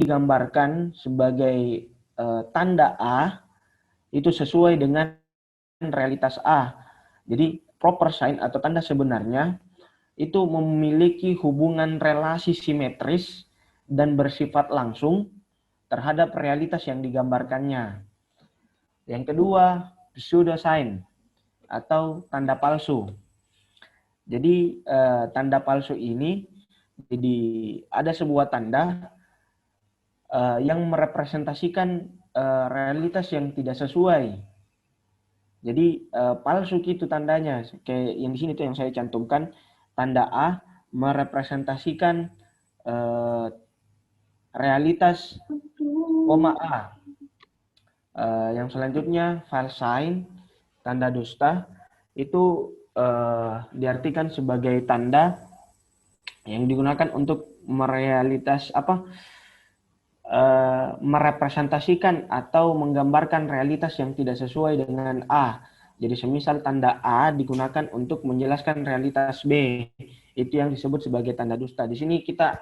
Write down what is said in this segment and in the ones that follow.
digambarkan sebagai tanda A itu sesuai dengan realitas A. Jadi proper sign atau tanda sebenarnya itu memiliki hubungan relasi simetris dan bersifat langsung terhadap realitas yang digambarkannya. Yang kedua, pseudo sign atau tanda palsu. Jadi tanda palsu ini jadi ada sebuah tanda yang merepresentasikan realitas yang tidak sesuai. Jadi palsu gitu tandanya. Kayak yang di sini tuh yang saya cantumkan, tanda A merepresentasikan realitas koma A. Yang selanjutnya false sign, tanda dusta, itu diartikan sebagai tanda yang digunakan untuk merepresentasikan atau menggambarkan realitas yang tidak sesuai dengan A. Jadi semisal tanda A digunakan untuk menjelaskan realitas B, itu yang disebut sebagai tanda dusta. Di sini kita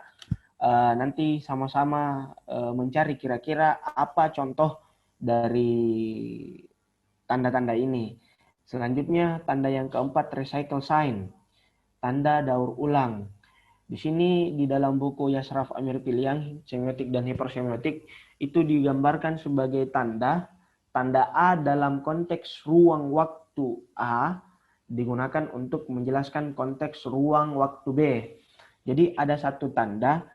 nanti sama-sama mencari kira-kira apa contoh dari tanda-tanda ini. Selanjutnya tanda yang keempat, recycle sign, tanda daur ulang. Di sini di dalam buku Yasraf Amir Piliang, Semiotik dan Hipersemiotik, itu digambarkan sebagai tanda A dalam konteks ruang waktu A digunakan untuk menjelaskan konteks ruang waktu B. Jadi ada satu tanda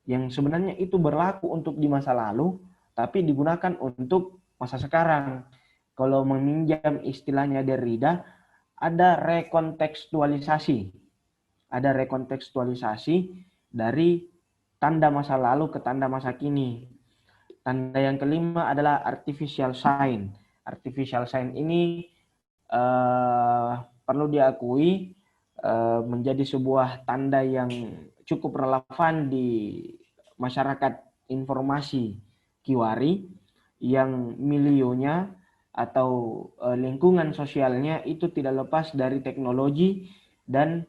yang sebenarnya itu berlaku untuk di masa lalu, tapi digunakan untuk masa sekarang. Kalau meminjam istilahnya Derrida, ada rekontekstualisasi. Ada rekontekstualisasi dari tanda masa lalu ke tanda masa kini. Tanda yang kelima adalah artificial sign. Artificial sign ini perlu diakui menjadi sebuah tanda yang cukup relevan di masyarakat informasi Kiwari yang milionya atau lingkungan sosialnya itu tidak lepas dari teknologi dan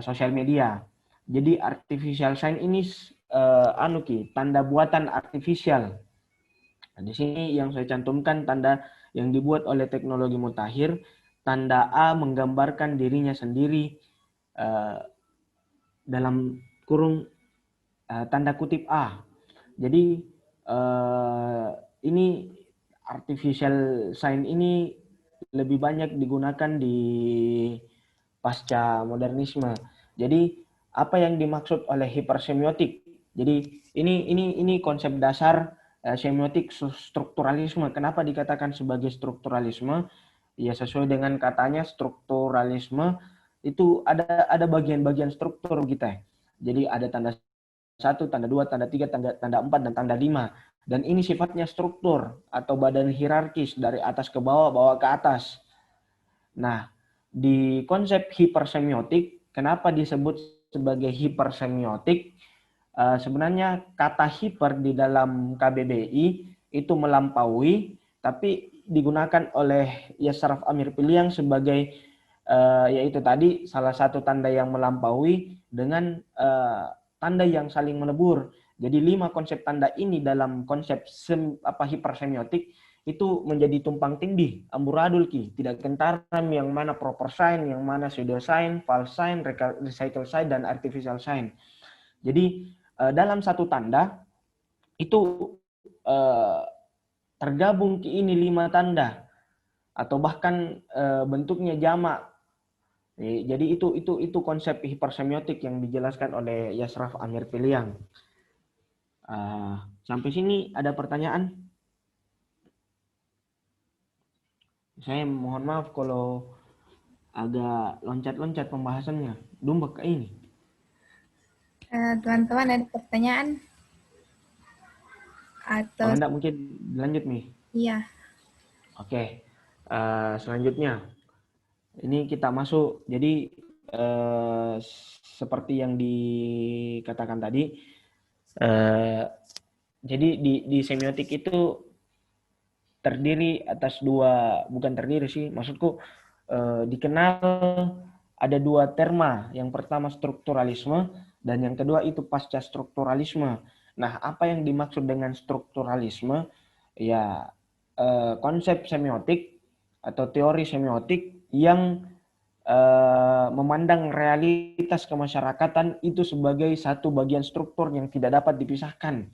sosial media. Jadi artificial sign ini tanda buatan artifisial. Nah, di sini yang saya cantumkan tanda yang dibuat oleh teknologi mutakhir, tanda A menggambarkan dirinya sendiri dalam kurung tanda kutip A. Jadi ini artificial sign ini lebih banyak digunakan di pasca modernisme. Jadi apa yang dimaksud oleh hipersemiotik? Jadi ini konsep dasar semiotik strukturalisme. Kenapa dikatakan sebagai strukturalisme? Ya sesuai dengan katanya strukturalisme itu ada bagian-bagian struktur kita. Jadi ada tanda 1, tanda 2, tanda 3, tanda 4, dan tanda 5. Dan ini sifatnya struktur atau badan hierarkis dari atas ke bawah, bawah ke atas. Nah, di konsep hipersemiotik, kenapa disebut sebagai hipersemiotik? Sebenarnya kata hiper di dalam KBBI itu melampaui, tapi digunakan oleh Yasraf Amir Piliang sebagai yaitu tadi salah satu tanda yang melampaui dengan tanda yang saling melebur. Jadi 5 konsep tanda ini dalam konsep hipersemiotik itu menjadi tumpang tindih, amburadul ki, tidak kentaram yang mana proper sign, yang mana pseudo sign, false sign, recycle sign, dan artificial sign. Jadi dalam satu tanda itu tergabung ki ini 5 tanda atau bahkan bentuknya jamak. Jadi itu konsep hipersemiotik yang dijelaskan oleh Yasraf Amir Piliang. Sampai sini ada pertanyaan? Saya mohon maaf kalau agak loncat-loncat pembahasannya. Dumbek kayak ini. Teman-teman ada pertanyaan? Atau Kalau enggak mungkin lanjut nih. iya. Oke. Selanjutnya. Ini kita masuk. Jadi seperti yang dikatakan tadi, jadi di semiotik itu terdiri atas bukan terdiri sih, maksudku dikenal ada 2 terma. Yang pertama strukturalisme dan yang kedua itu pasca strukturalisme. Nah, apa yang dimaksud dengan strukturalisme? Ya, konsep semiotik atau teori semiotik yang memandang realitas kemasyarakatan itu sebagai satu bagian struktur yang tidak dapat dipisahkan.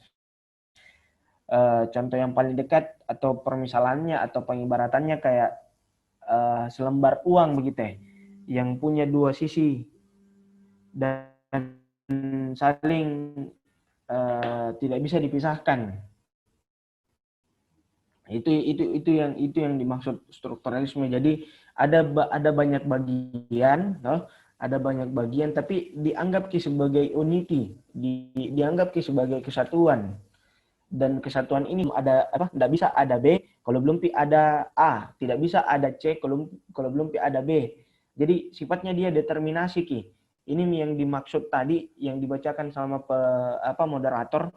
Contoh yang paling dekat atau permisalannya atau pengibaratannya kayak selembar uang begitu ya, yang punya dua sisi dan saling tidak bisa dipisahkan. Itu yang dimaksud strukturalisme. Jadi ada banyak bagian, no? Ada banyak bagian, tapi dianggap sebagai unity, dianggap sebagai kesatuan. Dan kesatuan ini ada apa? Tidak bisa ada B kalau belum ada A, tidak bisa ada C kalau belum ada B. Jadi sifatnya dia determinasi ki. Ini yang dimaksud tadi yang dibacakan sama moderator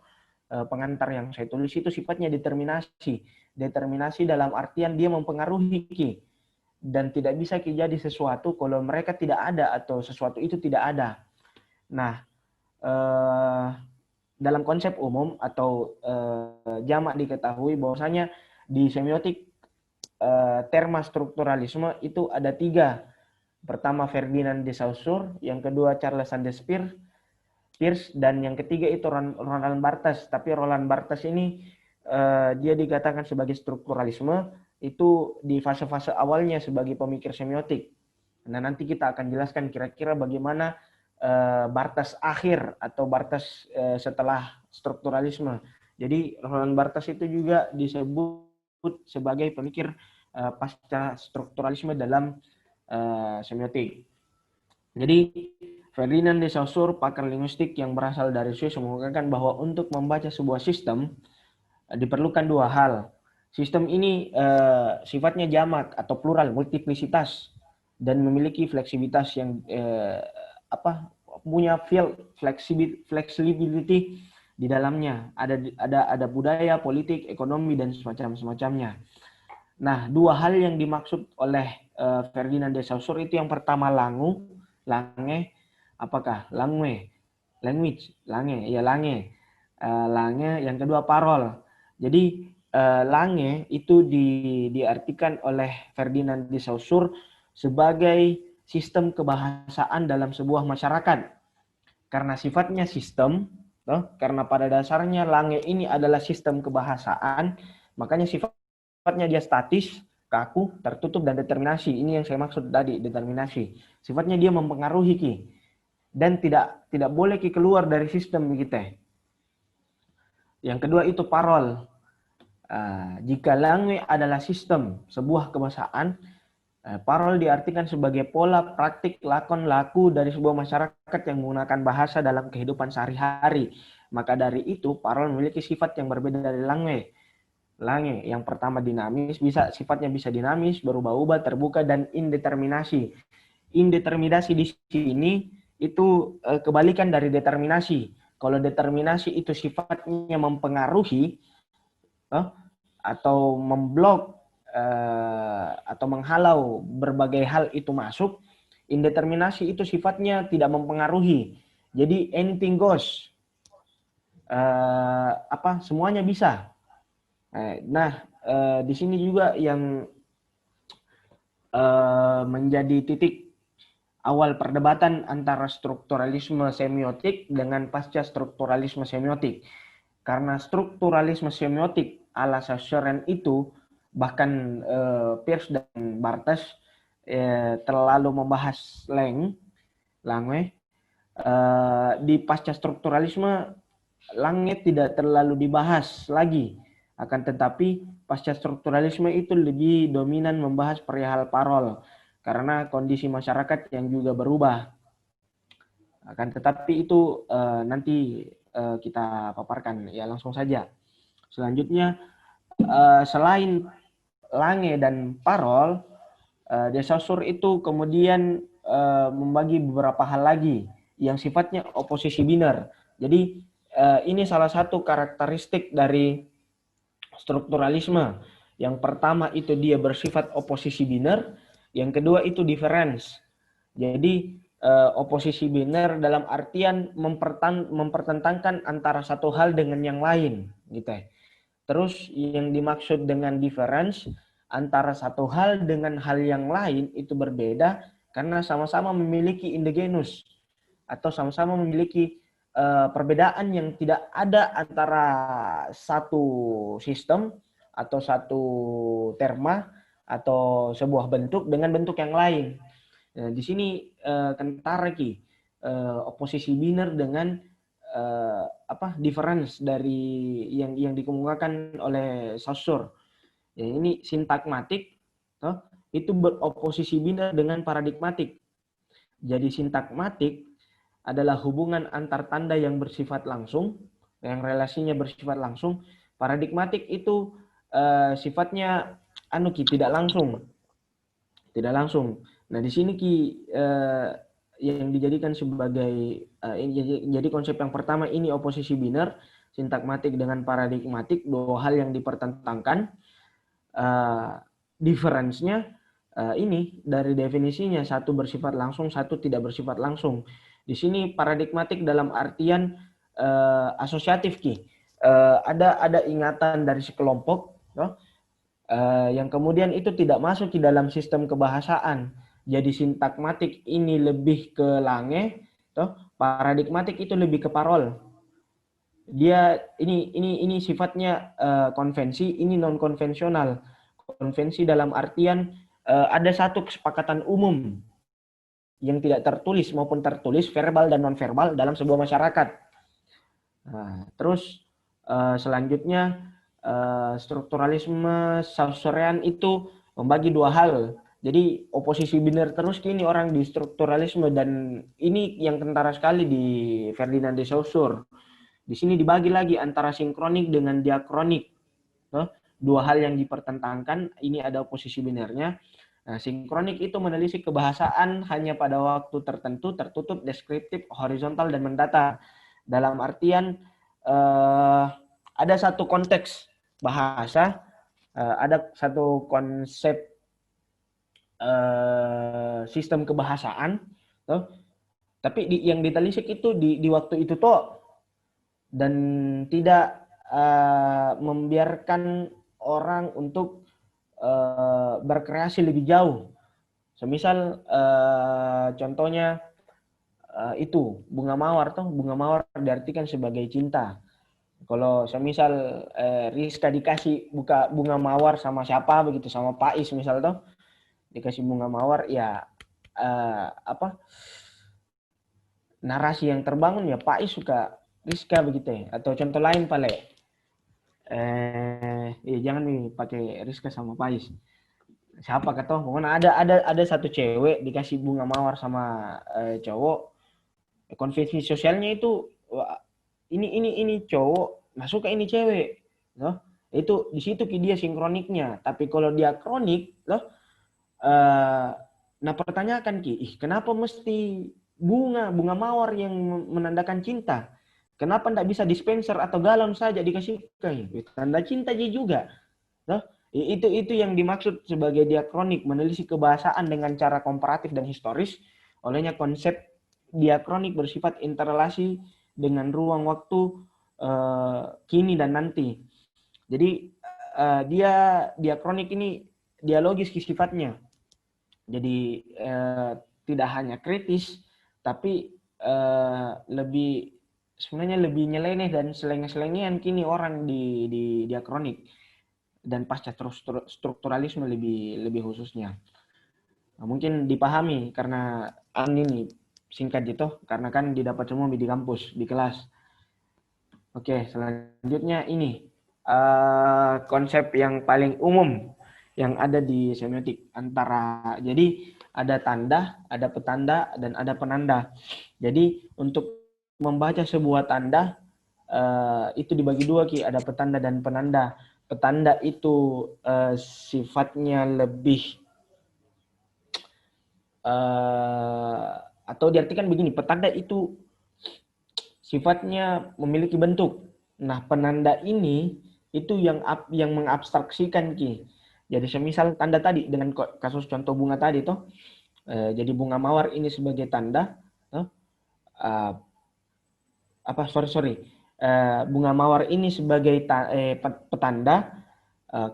pengantar yang saya tulis itu sifatnya determinasi. Determinasi dalam artian dia mempengaruhi ki. Dan tidak bisa ki jadi sesuatu kalau mereka tidak ada atau sesuatu itu tidak ada. Nah, dalam konsep umum atau jamak diketahui bahwasanya di semiotik terma strukturalisme itu ada 3. Pertama Ferdinand de Saussure, yang kedua Charles Sanders Peirce, dan yang ketiga itu Roland Barthes. Tapi Roland Barthes ini dia dikatakan sebagai strukturalisme itu di fase-fase awalnya sebagai pemikir semiotik. Nah, nanti kita akan jelaskan kira-kira bagaimana Barthes akhir atau Barthes setelah strukturalisme. Jadi Roland Barthes itu juga disebut sebagai pemikir pasca strukturalisme dalam semiotik. Jadi Ferdinand de Saussure, pakar linguistik yang berasal dari Swiss, mengungkapkan bahwa untuk membaca sebuah sistem diperlukan 2 hal. Sistem ini sifatnya jamak atau plural, multiplisitas, dan memiliki fleksibilitas yang punya flexibility di dalamnya. Ada budaya, politik, ekonomi, dan semacamnya. Nah, 2 hal yang dimaksud oleh Ferdinand de Saussure itu yang pertama lange, apakah langue, language, lange, ya lange, yang kedua parol. Jadi lange itu diartikan oleh Ferdinand de Saussure sebagai sistem kebahasaan dalam sebuah masyarakat. Karena sifatnya sistem, karena pada dasarnya lange ini adalah sistem kebahasaan, makanya sifatnya dia statis, kaku, tertutup, dan determinasi. Ini yang saya maksud tadi, determinasi. Sifatnya dia mempengaruhi ki, dan tidak boleh ki keluar dari sistem begitu. Yang kedua itu parol. Jika langue adalah sistem sebuah kebahasaan, parol diartikan sebagai pola praktik lakon laku dari sebuah masyarakat yang menggunakan bahasa dalam kehidupan sehari-hari. Maka dari itu parol memiliki sifat yang berbeda dari langue. Lange yang pertama dinamis, sifatnya bisa dinamis, berubah-ubah, terbuka, dan indeterminasi. Indeterminasi di sini itu kebalikan dari determinasi. Kalau determinasi itu sifatnya mempengaruhi atau memblok atau menghalau berbagai hal itu masuk. Indeterminasi itu sifatnya tidak mempengaruhi. Jadi anything goes. Semuanya bisa. Nah, di sini juga yang menjadi titik awal perdebatan antara strukturalisme semiotik dengan pasca strukturalisme semiotik. Karena strukturalisme semiotik ala Saussure itu bahkan Peirce dan Barthes terlalu membahas langue. Di pasca strukturalisme langue tidak terlalu dibahas lagi. Akan tetapi pasca strukturalisme itu lebih dominan membahas perihal parol karena kondisi masyarakat yang juga berubah. Akan tetapi itu nanti kita paparkan, ya langsung saja. Selanjutnya selain lange dan parol, de Saussure itu kemudian membagi beberapa hal lagi yang sifatnya oposisi biner. Jadi ini salah satu karakteristik dari strukturalisme. Yang pertama itu dia bersifat oposisi biner, yang kedua itu difference. Jadi oposisi biner dalam artian mempertentangkan antara satu hal dengan yang lain, gitu ya. Terus yang dimaksud dengan difference antara satu hal dengan hal yang lain itu berbeda karena sama-sama memiliki endogenus atau sama-sama memiliki perbedaan yang tidak ada antara satu sistem atau satu terma atau sebuah bentuk dengan bentuk yang lain. Nah, di sini kentara ki oposisi biner dengan difference dari yang dikemukakan oleh Saussure. Ya, ini sintakmatik itu beroposisi biner dengan paradigmatik. Jadi sintakmatik adalah hubungan antar tanda yang bersifat langsung, yang relasinya bersifat langsung. Paradigmatik itu sifatnya tidak langsung. Tidak langsung. Nah, di sini yang dijadikan sebagai jadi konsep yang pertama ini oposisi biner, sintakmatik dengan paradigmatik, dua hal yang dipertentangkan. Difference-nya ini dari definisinya, satu bersifat langsung, satu tidak bersifat langsung. Di sini paradigmatik dalam artian asosiatif ki. Ada ingatan dari sekelompok, yang kemudian itu tidak masuk di dalam sistem kebahasaan. Jadi sintakmatik ini lebih ke lange, paradigmatik itu lebih ke parol. Dia ini sifatnya konvensi, ini non konvensional. Konvensi dalam artian ada satu kesepakatan umum yang tidak tertulis maupun tertulis, verbal dan non verbal dalam sebuah masyarakat. Nah, terus selanjutnya strukturalisme Saussurean itu membagi dua hal. Jadi oposisi biner terus kini orang di strukturalisme, dan ini yang kentara sekali di Ferdinand de Saussure. Di sini dibagi lagi antara sinkronik dengan diakronik. Dua hal yang dipertentangkan, ini ada oposisi binernya. Nah, sinkronik itu menelisik kebahasaan hanya pada waktu tertentu, tertutup, deskriptif, horizontal, dan mendata. Dalam artian ada satu konteks bahasa, ada satu konsep sistem kebahasaan, tapi yang ditelisik itu di waktu itu dan tidak membiarkan orang untuk berkreasi lebih jauh. Semisal contohnya itu bunga mawar bunga mawar diartikan sebagai cinta. Kalau semisal Rizka dikasih buka bunga mawar sama siapa begitu, sama Pais misal dikasih bunga mawar, ya narasi yang terbangun ya Pais suka Rizka begitu ya. Atau contoh lain jangan nih pakai Rizka sama Pais. Siapa kata pokoknya ada satu cewek dikasih bunga mawar sama cowok. Konvensi sosialnya itu ini cowok nah suka ini cewek, itu di situ dia sinkroniknya. Tapi kalau diakronik nah pertanyakan kenapa mesti bunga mawar yang menandakan cinta? Kenapa tidak bisa dispenser atau galon saja dikasih tanda cinta juga? Itu yang dimaksud sebagai diakronik, menelisik kebahasaan dengan cara komparatif dan historis. Olehnya konsep diakronik bersifat interrelasi dengan ruang waktu kini dan nanti. Jadi diakronik ini dialogis sifatnya. Jadi tidak hanya kritis, tapi sebenarnya lebih nyeleneh dan selenge-selengean kini orang di diakronik dan pasca strukturalisme lebih khususnya. Nah, mungkin dipahami karena ini singkat gitu, karena kan didapat semua di kampus, di kelas. Oke, selanjutnya ini konsep yang paling umum yang ada di semiotik jadi ada tanda, ada petanda, dan ada penanda. Jadi untuk membaca sebuah tanda itu dibagi dua ada petanda dan penanda. Petanda itu sifatnya lebih atau diartikan begini, petanda itu sifatnya memiliki bentuk. Nah, penanda ini itu yang mengabstraksikan Jadi semisal tanda tadi dengan kasus contoh bunga tadi Jadi bunga mawar ini sebagai tanda, uh, bunga mawar ini sebagai petanda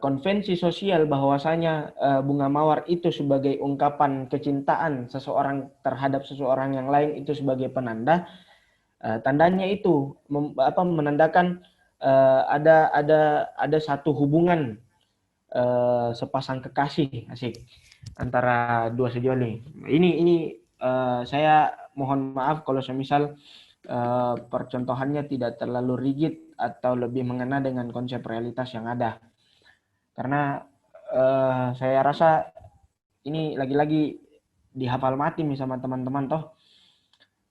konvensi sosial bahwasanya bunga mawar itu sebagai ungkapan kecintaan seseorang terhadap seseorang yang lain itu sebagai penanda. Tandanya itu menandakan ada satu hubungan sepasang kekasih asik antara dua sejoli. Ini saya mohon maaf kalau semisal percontohannya tidak terlalu rigid atau lebih mengena dengan konsep realitas yang ada. Karena saya rasa ini lagi-lagi dihafal mati nih sama teman-teman toh.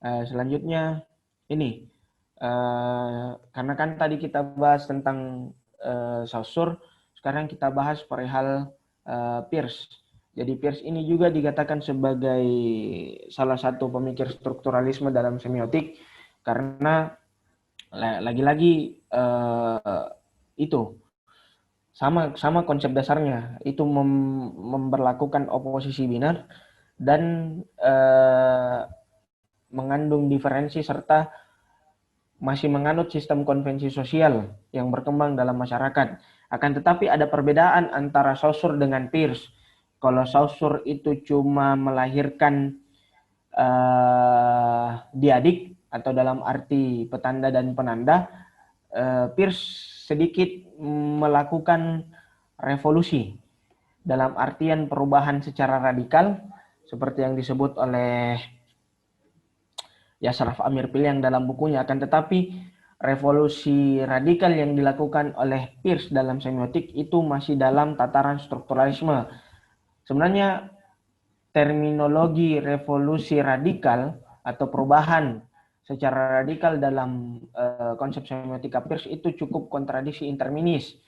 Selanjutnya ini karena kan tadi kita bahas tentang Saussure, sekarang kita bahas perihal Peirce. Jadi Peirce ini juga dikatakan sebagai salah satu pemikir strukturalisme dalam semiotik karena lagi-lagi itu sama konsep dasarnya itu memberlakukan oposisi binar dan mengandung diferensi serta masih menganut sistem konvensi sosial yang berkembang dalam masyarakat. Akan tetapi ada perbedaan antara Saussure dengan Peirce. Kalau Saussure itu cuma melahirkan diadik atau dalam arti petanda dan penanda, Peirce sedikit melakukan revolusi dalam artian perubahan secara radikal seperti yang disebut oleh Yasraf Amir Piliang dalam bukunya. Akan tetapi revolusi radikal yang dilakukan oleh Peirce dalam semiotik itu masih dalam tataran strukturalisme. Sebenarnya terminologi revolusi radikal atau perubahan secara radikal dalam konsep semiotika Peirce itu cukup kontradiksi interminis.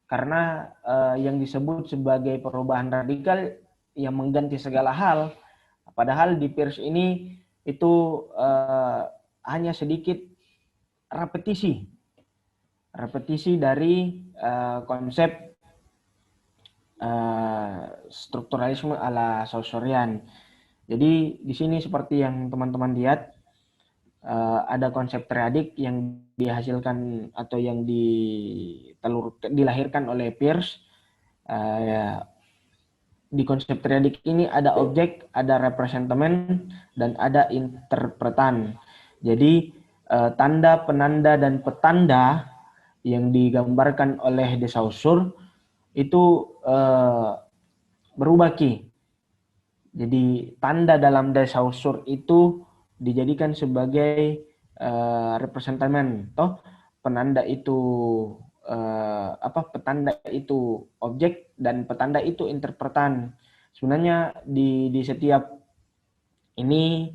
Karena yang disebut sebagai perubahan radikal yang mengganti segala hal, padahal di Peirce ini itu hanya sedikit repetisi dari konsep strukturalisme ala Saussurean. Jadi di sini seperti yang teman-teman lihat ada konsep triadik yang dihasilkan atau yang dilahirkan oleh Peirce. Di konsep triadik ini ada objek, ada representamen, dan ada interpretan. Jadi tanda, penanda, dan petanda yang digambarkan oleh de Saussure itu berubah Ki. Jadi tanda dalam de Saussure itu dijadikan sebagai representamen, toh penanda itu petanda itu objek dan petanda itu interpretan. Sebenarnya di setiap ini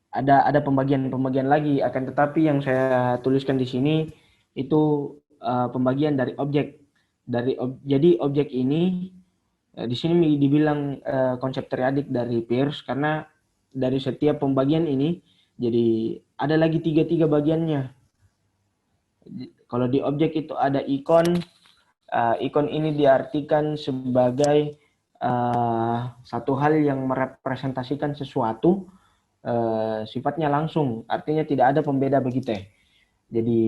ada pembagian lagi, akan tetapi yang saya tuliskan di sini itu pembagian dari objek. Jadi objek ini di sini dibilang konsep triadik dari Peirce karena dari setiap pembagian ini jadi ada lagi tiga bagiannya. Kalau di objek itu ada ikon, ikon ini diartikan sebagai satu hal yang merepresentasikan sesuatu sifatnya langsung, artinya tidak ada pembeda begitu. Jadi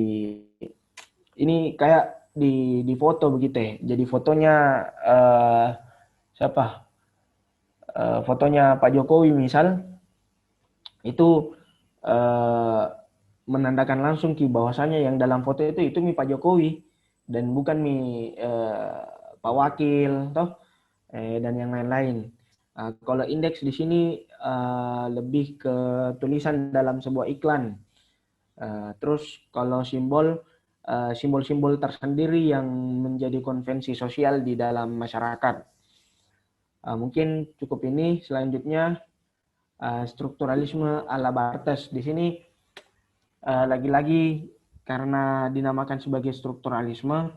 ini kayak di foto begitu. Jadi fotonya siapa? Fotonya Pak Jokowi misal itu menandakan langsung Ki bahwasanya yang dalam foto itu Pak Jokowi dan bukan Pak Wakil toh dan yang lain-lain. Kalau indeks di sini lebih ke tulisan dalam sebuah iklan. Terus kalau simbol-simbol tersendiri yang menjadi konvensi sosial di dalam masyarakat. Mungkin cukup ini. Selanjutnya strukturalisme ala Barthes. Di sini lagi-lagi karena dinamakan sebagai strukturalisme,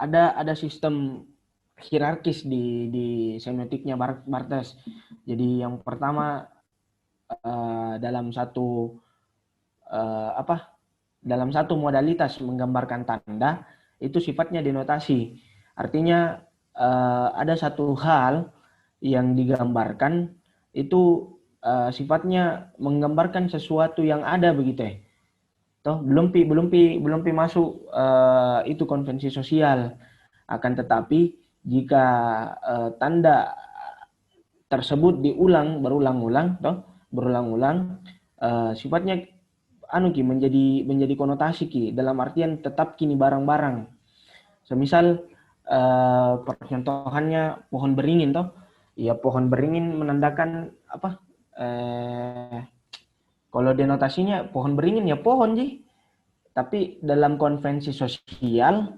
ada sistem hierarkis di semiotiknya Barthes. Jadi yang pertama dalam satu modalitas menggambarkan tanda itu sifatnya denotasi. Artinya ada satu hal yang digambarkan itu sifatnya menggambarkan sesuatu yang ada begitu ya. Toh belum pi masuk itu konvensi sosial. Akan tetapi jika tanda tersebut berulang-ulang sifatnya menjadi konotasi ki, dalam artian tetap kini barang-barang. Semisal percontohannya pohon beringin toh. Ya pohon beringin menandakan apa? Kalau denotasinya pohon beringin ya pohon sih. Tapi dalam konvensi sosial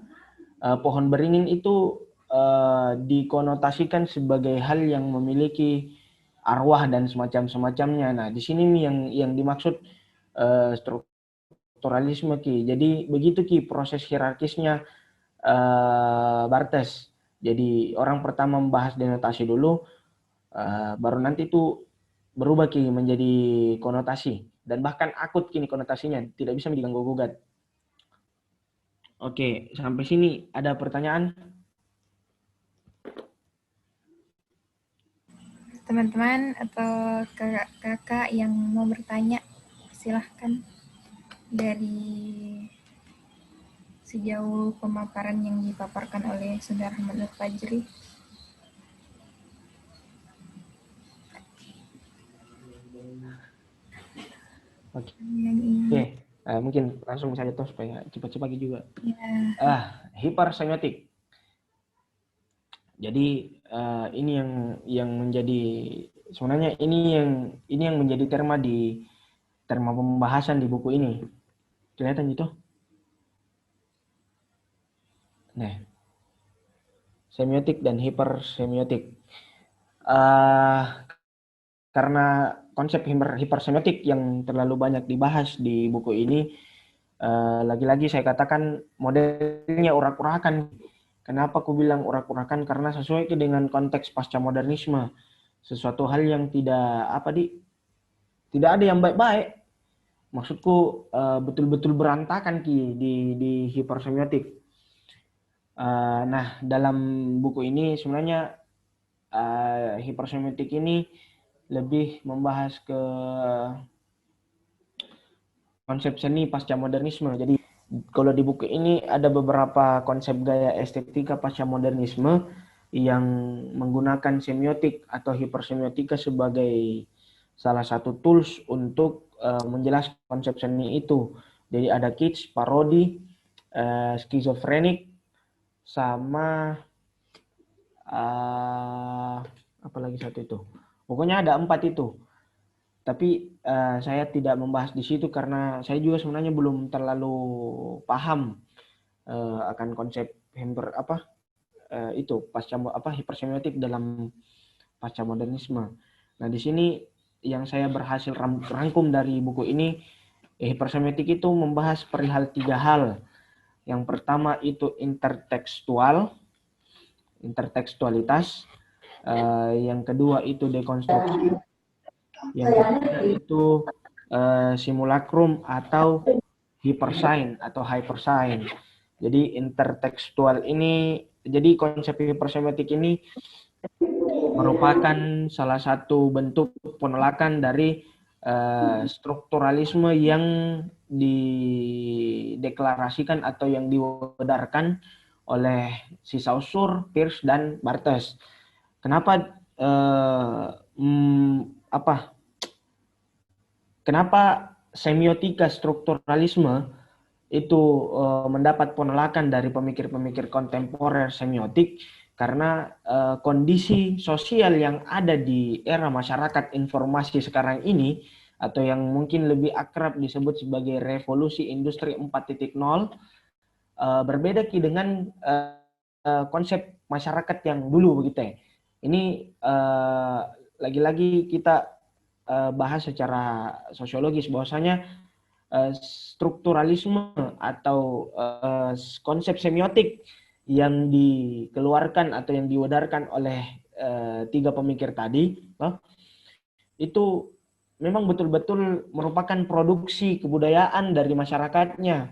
pohon beringin itu dikonotasikan sebagai hal yang memiliki arwah dan semacamnya. Nah, di sini yang dimaksud strukturalisme ki. Jadi begitu ki proses hierarkisnya Barthes. Jadi orang pertama membahas denotasi dulu, baru nanti itu berubah ki menjadi konotasi dan bahkan akut kini konotasinya, tidak bisa diganggu gugat. Oke, sampai sini ada pertanyaan? Teman-teman atau kakak-kakak yang mau bertanya, silahkan. Dari sejauh pemaparan yang dipaparkan oleh Saudara Ahmad Fajri. Oke. Mungkin langsung saja tuh supaya cepat-cepat juga. Ya. Hipersemiotik. Jadi ini yang menjadi sebenarnya ini yang menjadi terma pembahasan di buku ini. Kelihatan gitu? Nah, semiotik dan hipersemiotik. Karena konsep hipersemiotik yang terlalu banyak dibahas di buku ini, lagi-lagi saya katakan modelnya urak-urakan. Kenapa aku bilang urak-urakan? Karena sesuai dengan konteks pasca modernisme. Sesuatu hal yang tidak ada yang baik-baik. Maksudku betul-betul berantakan di hipersemiotik. Nah, dalam buku ini sebenarnya hipersemiotik ini lebih membahas ke konsep seni pasca modernisme. Jadi kalau di buku ini ada beberapa konsep gaya estetika pasca modernisme yang menggunakan semiotik atau hipersemiotika sebagai salah satu tools untuk menjelaskan konsep seni itu. Jadi ada kitsch, parodi, skizofrenik, sama apa lagi satu itu. Pokoknya ada 4 itu. Tapi saya tidak membahas di situ karena saya juga sebenarnya belum terlalu paham akan konsep itu hipersemiotik dalam pasca modernisme. Nah, di sini yang saya berhasil rangkum dari buku ini, hipersemiotik itu membahas perihal 3 hal. Yang pertama itu intertekstualitas, yang kedua itu dekonstruksi, yang ketiga itu simulacrum atau hypersign. Jadi jadi konsep hipersemiotik ini merupakan salah satu bentuk penolakan dari strukturalisme yang dideklarasikan atau yang diwedarkan oleh si Saussure, Peirce, dan Barthes. Kenapa Kenapa semiotika strukturalisme itu mendapat penolakan dari pemikir-pemikir kontemporer semiotik? Karena kondisi sosial yang ada di era masyarakat informasi sekarang ini, atau yang mungkin lebih akrab disebut sebagai revolusi industri 4.0, berbeda dengan konsep masyarakat yang dulu begitu ya. Ini lagi-lagi kita bahas secara sosiologis bahwasanya strukturalisme atau konsep semiotik yang dikeluarkan atau yang diwedarkan oleh 3 pemikir tadi itu memang betul-betul merupakan produksi kebudayaan dari masyarakatnya.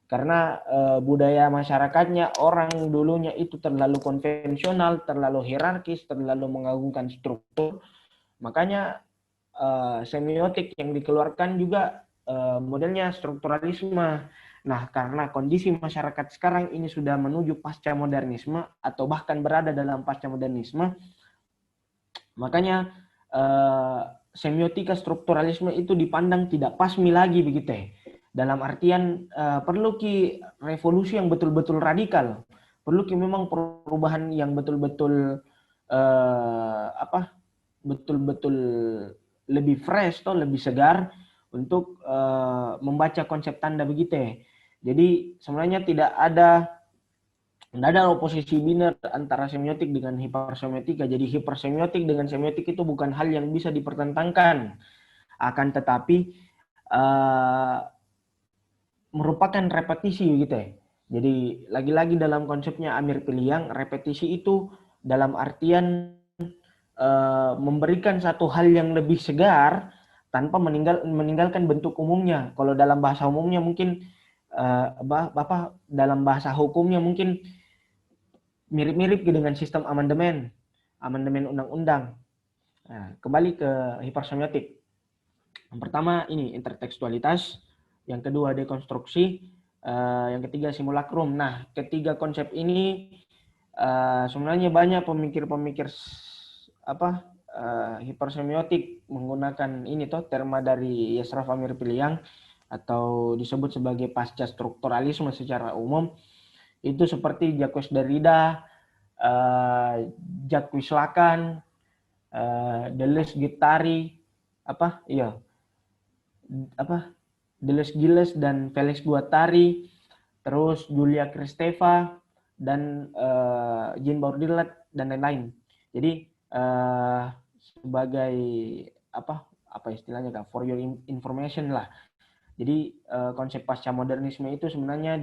Karena budaya masyarakatnya, orang dulunya itu terlalu konvensional, terlalu hierarkis, terlalu mengagungkan struktur. Makanya semiotik yang dikeluarkan juga modelnya strukturalisme. Nah, karena kondisi masyarakat sekarang ini sudah menuju pasca modernisme atau bahkan berada dalam pasca modernisme, makanya semiotika strukturalisme itu dipandang tidak pasmi lagi begitu ya. Dalam artian perlu ki revolusi yang betul-betul radikal, perlu ki memang perubahan yang betul-betul betul-betul lebih fresh atau lebih segar untuk membaca konsep tanda begitu ya. Jadi sebenarnya tidak ada oposisi biner antara semiotik dengan hipersemiotika. Jadi hipersemiotik dengan semiotik itu bukan hal yang bisa dipertentangkan. Akan tetapi merupakan repetisi gitu ya. Jadi lagi-lagi dalam konsepnya Amir Piliang, repetisi itu dalam artian memberikan satu hal yang lebih segar tanpa meninggalkan bentuk umumnya. Kalau dalam bahasa umumnya mungkin Bapak dalam bahasa hukumnya mungkin mirip-mirip dengan sistem amandemen undang-undang. Nah, kembali ke hipersemiotik. Yang pertama ini intertekstualitas, yang kedua dekonstruksi, yang ketiga simulakrum. Nah, ketiga konsep ini sebenarnya banyak pemikir-pemikir hipersemiotik menggunakan ini terma dari Yasraf Amir Piliang atau disebut sebagai pasca strukturalisme secara umum. Itu seperti Jacques Derrida, Jacques Lacan, Deleuze Guattari, Deleuze Gilles dan Felix Guattari, terus Julia Kristeva dan Jean Baudrillard dan lain-lain. Jadi sebagai apa istilahnya Kak, for your information lah. Jadi konsep pasca modernisme itu sebenarnya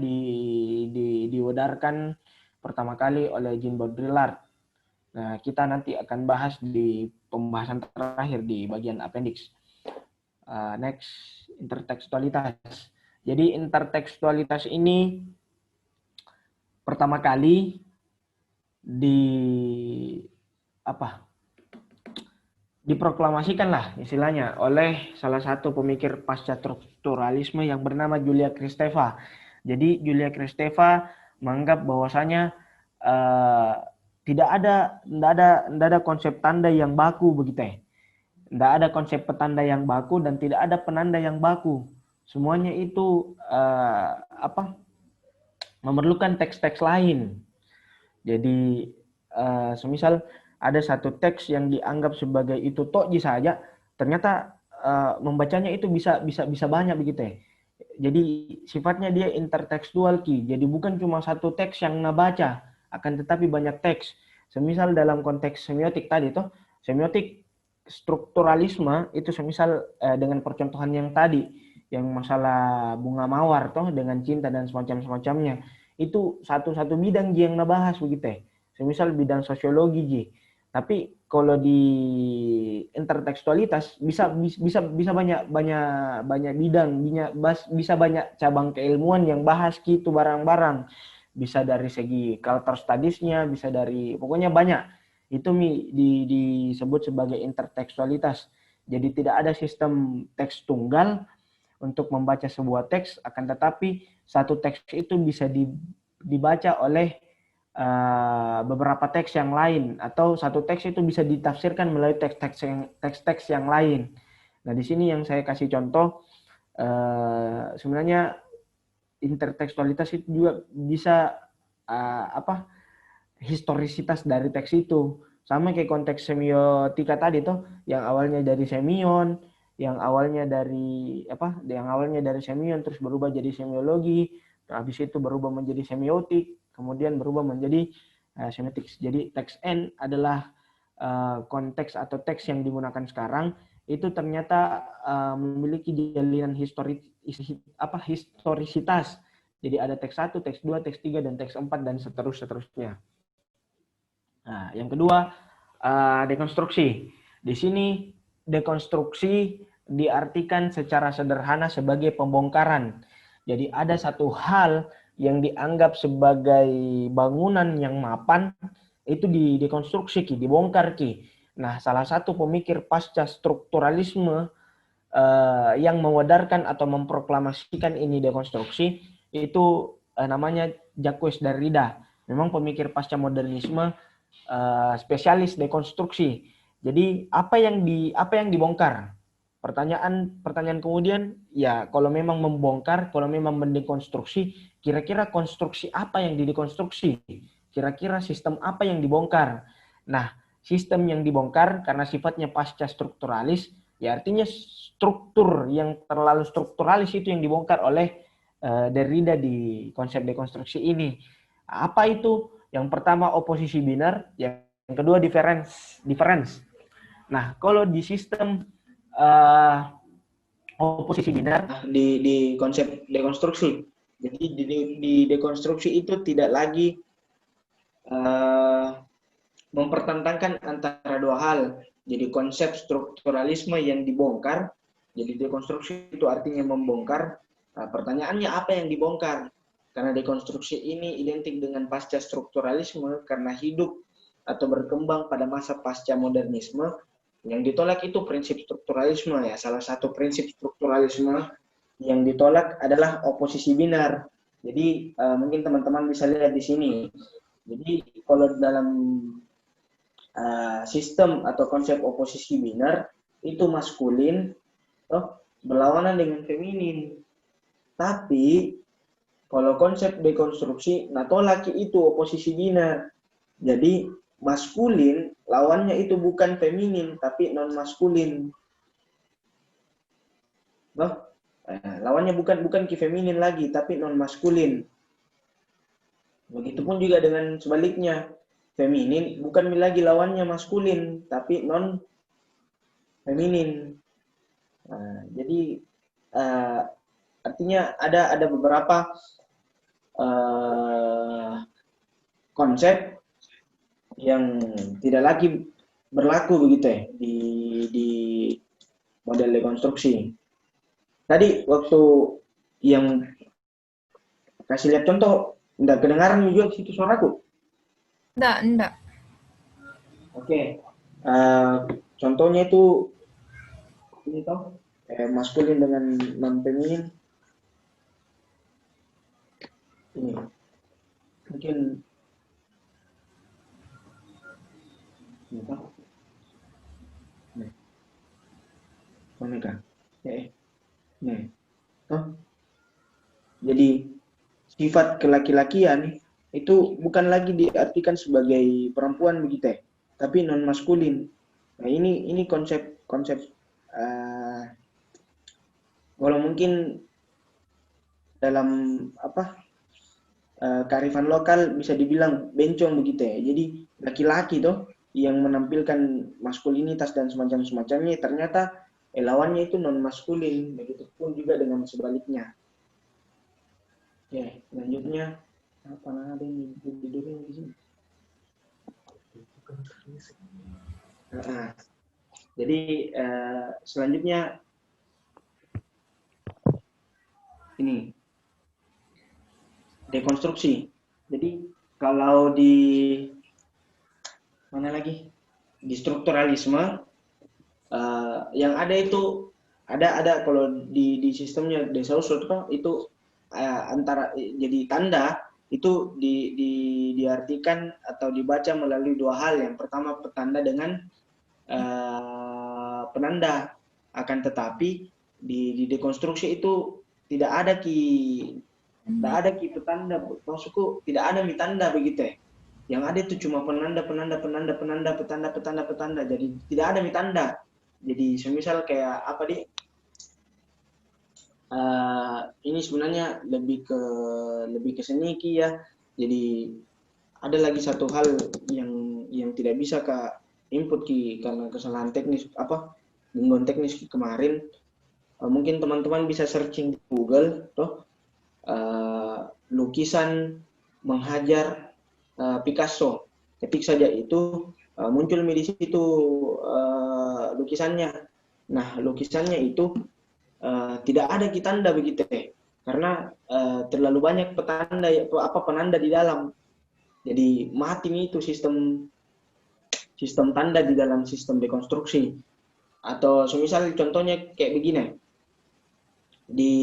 diodarkan pertama kali oleh Jean Baudrillard. Nah, kita nanti akan bahas di pembahasan terakhir di bagian appendix. Next, intertekstualitas. Jadi intertekstualitas ini pertama kali diproklamasikan lah istilahnya oleh salah satu pemikir pasca strukturalisme yang bernama Julia Kristeva. Jadi Julia Kristeva menganggap bahwasanya tidak ada konsep tanda yang baku begitu ya. Tidak ada konsep petanda yang baku dan tidak ada penanda yang baku. Semuanya itu memerlukan teks-teks lain. Jadi semisal ada satu teks yang dianggap sebagai itu toji saja, ternyata membacanya itu bisa banyak begitu ya. Jadi sifatnya dia intertekstual ki. Jadi bukan cuma satu teks yang baca, akan tetapi banyak teks. Semisal dalam konteks semiotik tadi semiotik strukturalisme itu semisal dengan percontohan yang tadi, yang masalah bunga mawar dengan cinta dan semacamnya, itu satu bidang yang bahas begitu ya. Semisal bidang sosiologi tapi kalau di intertekstualitas bisa banyak bidang, bisa banyak cabang keilmuan yang bahas gitu barang-barang. Bisa dari segi culture studies-nya, bisa dari pokoknya banyak. Itu disebut sebagai intertekstualitas. Jadi tidak ada sistem teks tunggal untuk membaca sebuah teks, akan tetapi satu teks itu bisa dibaca oleh beberapa teks yang lain, atau satu teks itu bisa ditafsirkan melalui teks-teks yang lain. Nah, di sini yang saya kasih contoh, sebenarnya intertekstualitas itu juga bisa historisitas dari teks itu. Sama kayak konteks semiotika tadi yang awalnya dari semion, yang awalnya dari semion terus berubah jadi semiologi, habis itu berubah menjadi semiotik, kemudian berubah menjadi semiotik. Jadi teks N adalah konteks atau teks yang digunakan sekarang itu ternyata memiliki jalinan historisitas. Jadi ada teks 1, teks 2, teks 3, dan teks 4, dan seterusnya. Nah, yang kedua, dekonstruksi. Di sini dekonstruksi diartikan secara sederhana sebagai pembongkaran. Jadi ada satu hal yang dianggap sebagai bangunan yang mapan, itu dekonstruksi, dibongkar. Nah, salah satu pemikir pasca strukturalisme yang mewadarkan atau memproklamasikan ini dekonstruksi, itu namanya Jacques Derrida. Memang pemikir pasca modernisme, spesialis dekonstruksi. Jadi apa yang dibongkar? Pertanyaan kemudian, ya kalau memang membongkar, kalau memang mendekonstruksi, kira-kira konstruksi apa yang didekonstruksi? Kira-kira sistem apa yang dibongkar? Nah, sistem yang dibongkar karena sifatnya pasca strukturalis, ya artinya struktur yang terlalu strukturalis itu yang dibongkar oleh Derrida di konsep dekonstruksi ini. Apa itu? Yang pertama oposisi binar, yang kedua difference. Nah, kalau di sistem oposisi binar di konsep dekonstruksi. Jadi di dekonstruksi itu tidak lagi mempertentangkan antara dua hal. Jadi konsep strukturalisme yang dibongkar, jadi dekonstruksi itu artinya membongkar. Nah, pertanyaannya apa yang dibongkar? Karena dekonstruksi ini identik dengan pasca strukturalisme karena hidup atau berkembang pada masa pasca modernisme. Yang ditolak itu prinsip strukturalisme ya. Salah satu prinsip strukturalisme yang ditolak adalah oposisi binar. Jadi mungkin teman-teman bisa lihat di sini. Jadi kalau dalam sistem atau konsep oposisi binar itu maskulin berlawanan dengan feminin. Tapi kalau konsep dekonstruksi, nah laki itu oposisi binar. Jadi maskulin lawannya itu bukan feminin tapi non maskulin. Lawannya bukan ki feminin lagi tapi non maskulin. Begitupun juga dengan sebaliknya. Feminin bukan lagi lawannya maskulin tapi non feminin. Jadi artinya ada beberapa konsep yang tidak lagi berlaku begitu ya di model dekonstruksi. Tadi waktu yang kasih lihat contoh, enggak kedengaran juga situ suaraku? Enggak. Oke. Contohnya itu ini toh maskulin dengan non feminin. Ini mungkin ini toh. Mana kan? Nih. Toh. Jadi sifat kelaki-lakian itu bukan lagi diartikan sebagai perempuan begitu ya, tapi non maskulin. Nah ini konsep kalau mungkin dalam kearifan lokal bisa dibilang bencong begitu ya. Jadi laki-laki tuh yang menampilkan maskulinitas dan semacamnya ternyata lawannya itu non maskulin. Begitupun juga dengan sebaliknya. Oke, selanjutnya apa ada yang tidurnya di sini? Jadi selanjutnya ini dekonstruksi. Jadi kalau di mana lagi di strukturalisme yang ada itu ada kalau di sistemnya De Saussure itu antara jadi tanda itu diartikan atau dibaca melalui dua hal. Yang pertama petanda dengan penanda. Akan tetapi di dekonstruksi itu tidak ada ki petanda. Maksudku tidak ada tanda begitu ya. Yang ada itu cuma penanda. Jadi tidak ada tanda. Jadi semisal kayak apa ini sebenarnya lebih ke seni ya. Jadi ada lagi satu hal yang tidak bisa input karena kesalahan teknis gangguan teknis kemarin. Mungkin teman-teman bisa searching di Google lukisan menghajar Picasso. Ketik saja itu muncul di situ lukisannya. Nah, lukisannya itu tidak ada tanda begitu. karena terlalu banyak petanda penanda di dalam. Jadi mati nih itu sistem tanda di dalam sistem dekonstruksi. Atau semisal contohnya kayak begini, di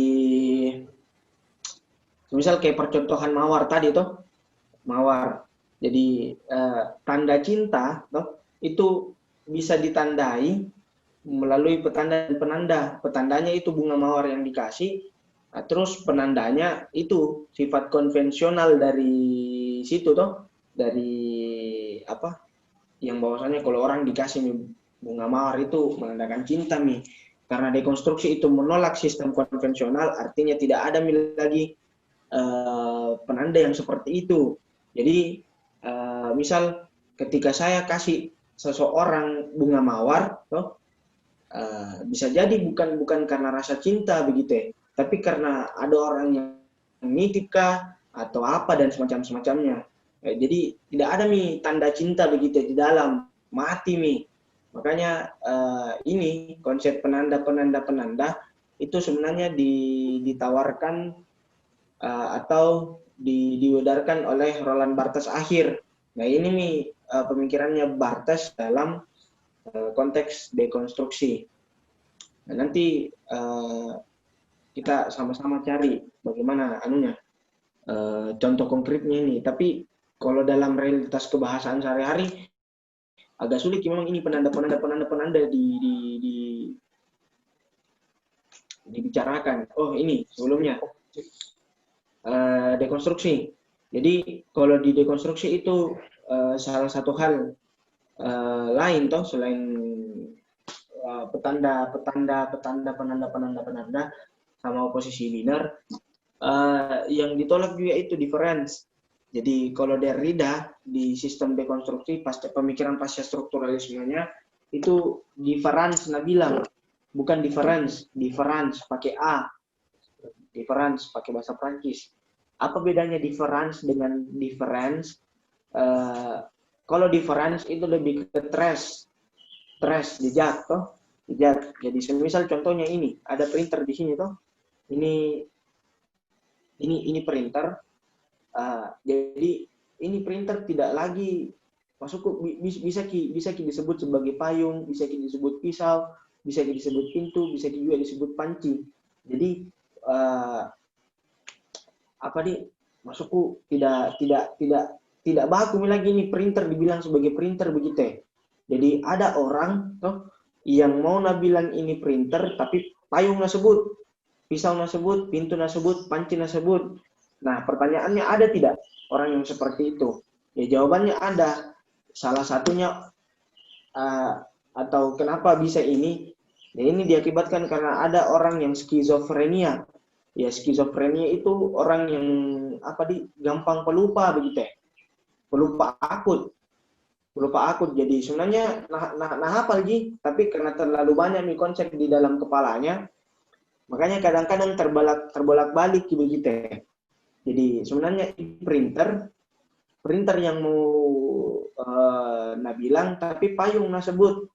semisal kayak percontohan mawar tadi toh, mawar. Jadi tanda cinta toh itu bisa ditandai melalui petanda dan penanda. Petandanya itu bunga mawar yang dikasih, terus penandanya itu sifat konvensional dari situ toh, dari apa? Yang bahwasanya kalau orang dikasih bunga mawar itu menandakan cinta nih. Karena dekonstruksi itu menolak sistem konvensional, artinya tidak ada lagi penanda yang seperti itu. Jadi misal ketika saya kasih seseorang bunga mawar, toh, bisa jadi bukan karena rasa cinta begitu ya, tapi karena ada orang yang nitip kah atau apa dan semacamnya. Jadi tidak ada tanda cinta begitu di dalam, mati Makanya ini konsep penanda itu sebenarnya ditawarkan atau diedarkan oleh Roland Barthes akhir. Nah ini pemikirannya Barthes dalam konteks dekonstruksi. Nah, nanti kita sama-sama cari bagaimana contoh konkretnya ini. Tapi kalau dalam realitas kebahasaan sehari-hari agak sulit memang ini penanda dibicarakan. Oh ini sebelumnya dekonstruksi. Jadi kalau di dekonstruksi itu salah satu hal lain toh selain penanda sama posisi binar, yang ditolak juga itu difference. Jadi kalau Derrida di sistem dekonstruksi pemikiran pasca strukturalismenya itu difference bilang, bukan difference pakai A, difference pakai bahasa Prancis. Apa bedanya difference dengan difference? Kalau difference itu lebih ke trace jejak toh, jejak. Jadi semisal contohnya ini ada printer di sini toh, ini printer. Jadi ini printer tidak lagi masuk bisa disebut sebagai payung, bisa disebut pisau, bisa disebut pintu, bisa juga disebut panci. Jadi masukku tidak baku lagi ini printer dibilang sebagai printer begitu ya. Jadi ada orang toh yang mau bilang ini printer tapi payung sebut, pisau sebut, pintu sebut, panci sebut. Nah, pertanyaannya ada tidak orang yang seperti itu? Ya jawabannya ada. Salah satunya atau kenapa bisa ini? Ya ini diakibatkan karena ada orang yang skizofrenia. Ya skizofrenia itu orang yang gampang pelupa begitu ya. Pelupa akut. Jadi sebenarnya hafal tapi karena terlalu banyak konsep di dalam kepalanya, makanya kadang-kadang terbolak-balik begitu ya. Jadi sebenarnya printer yang mau bilang tapi payung sebut.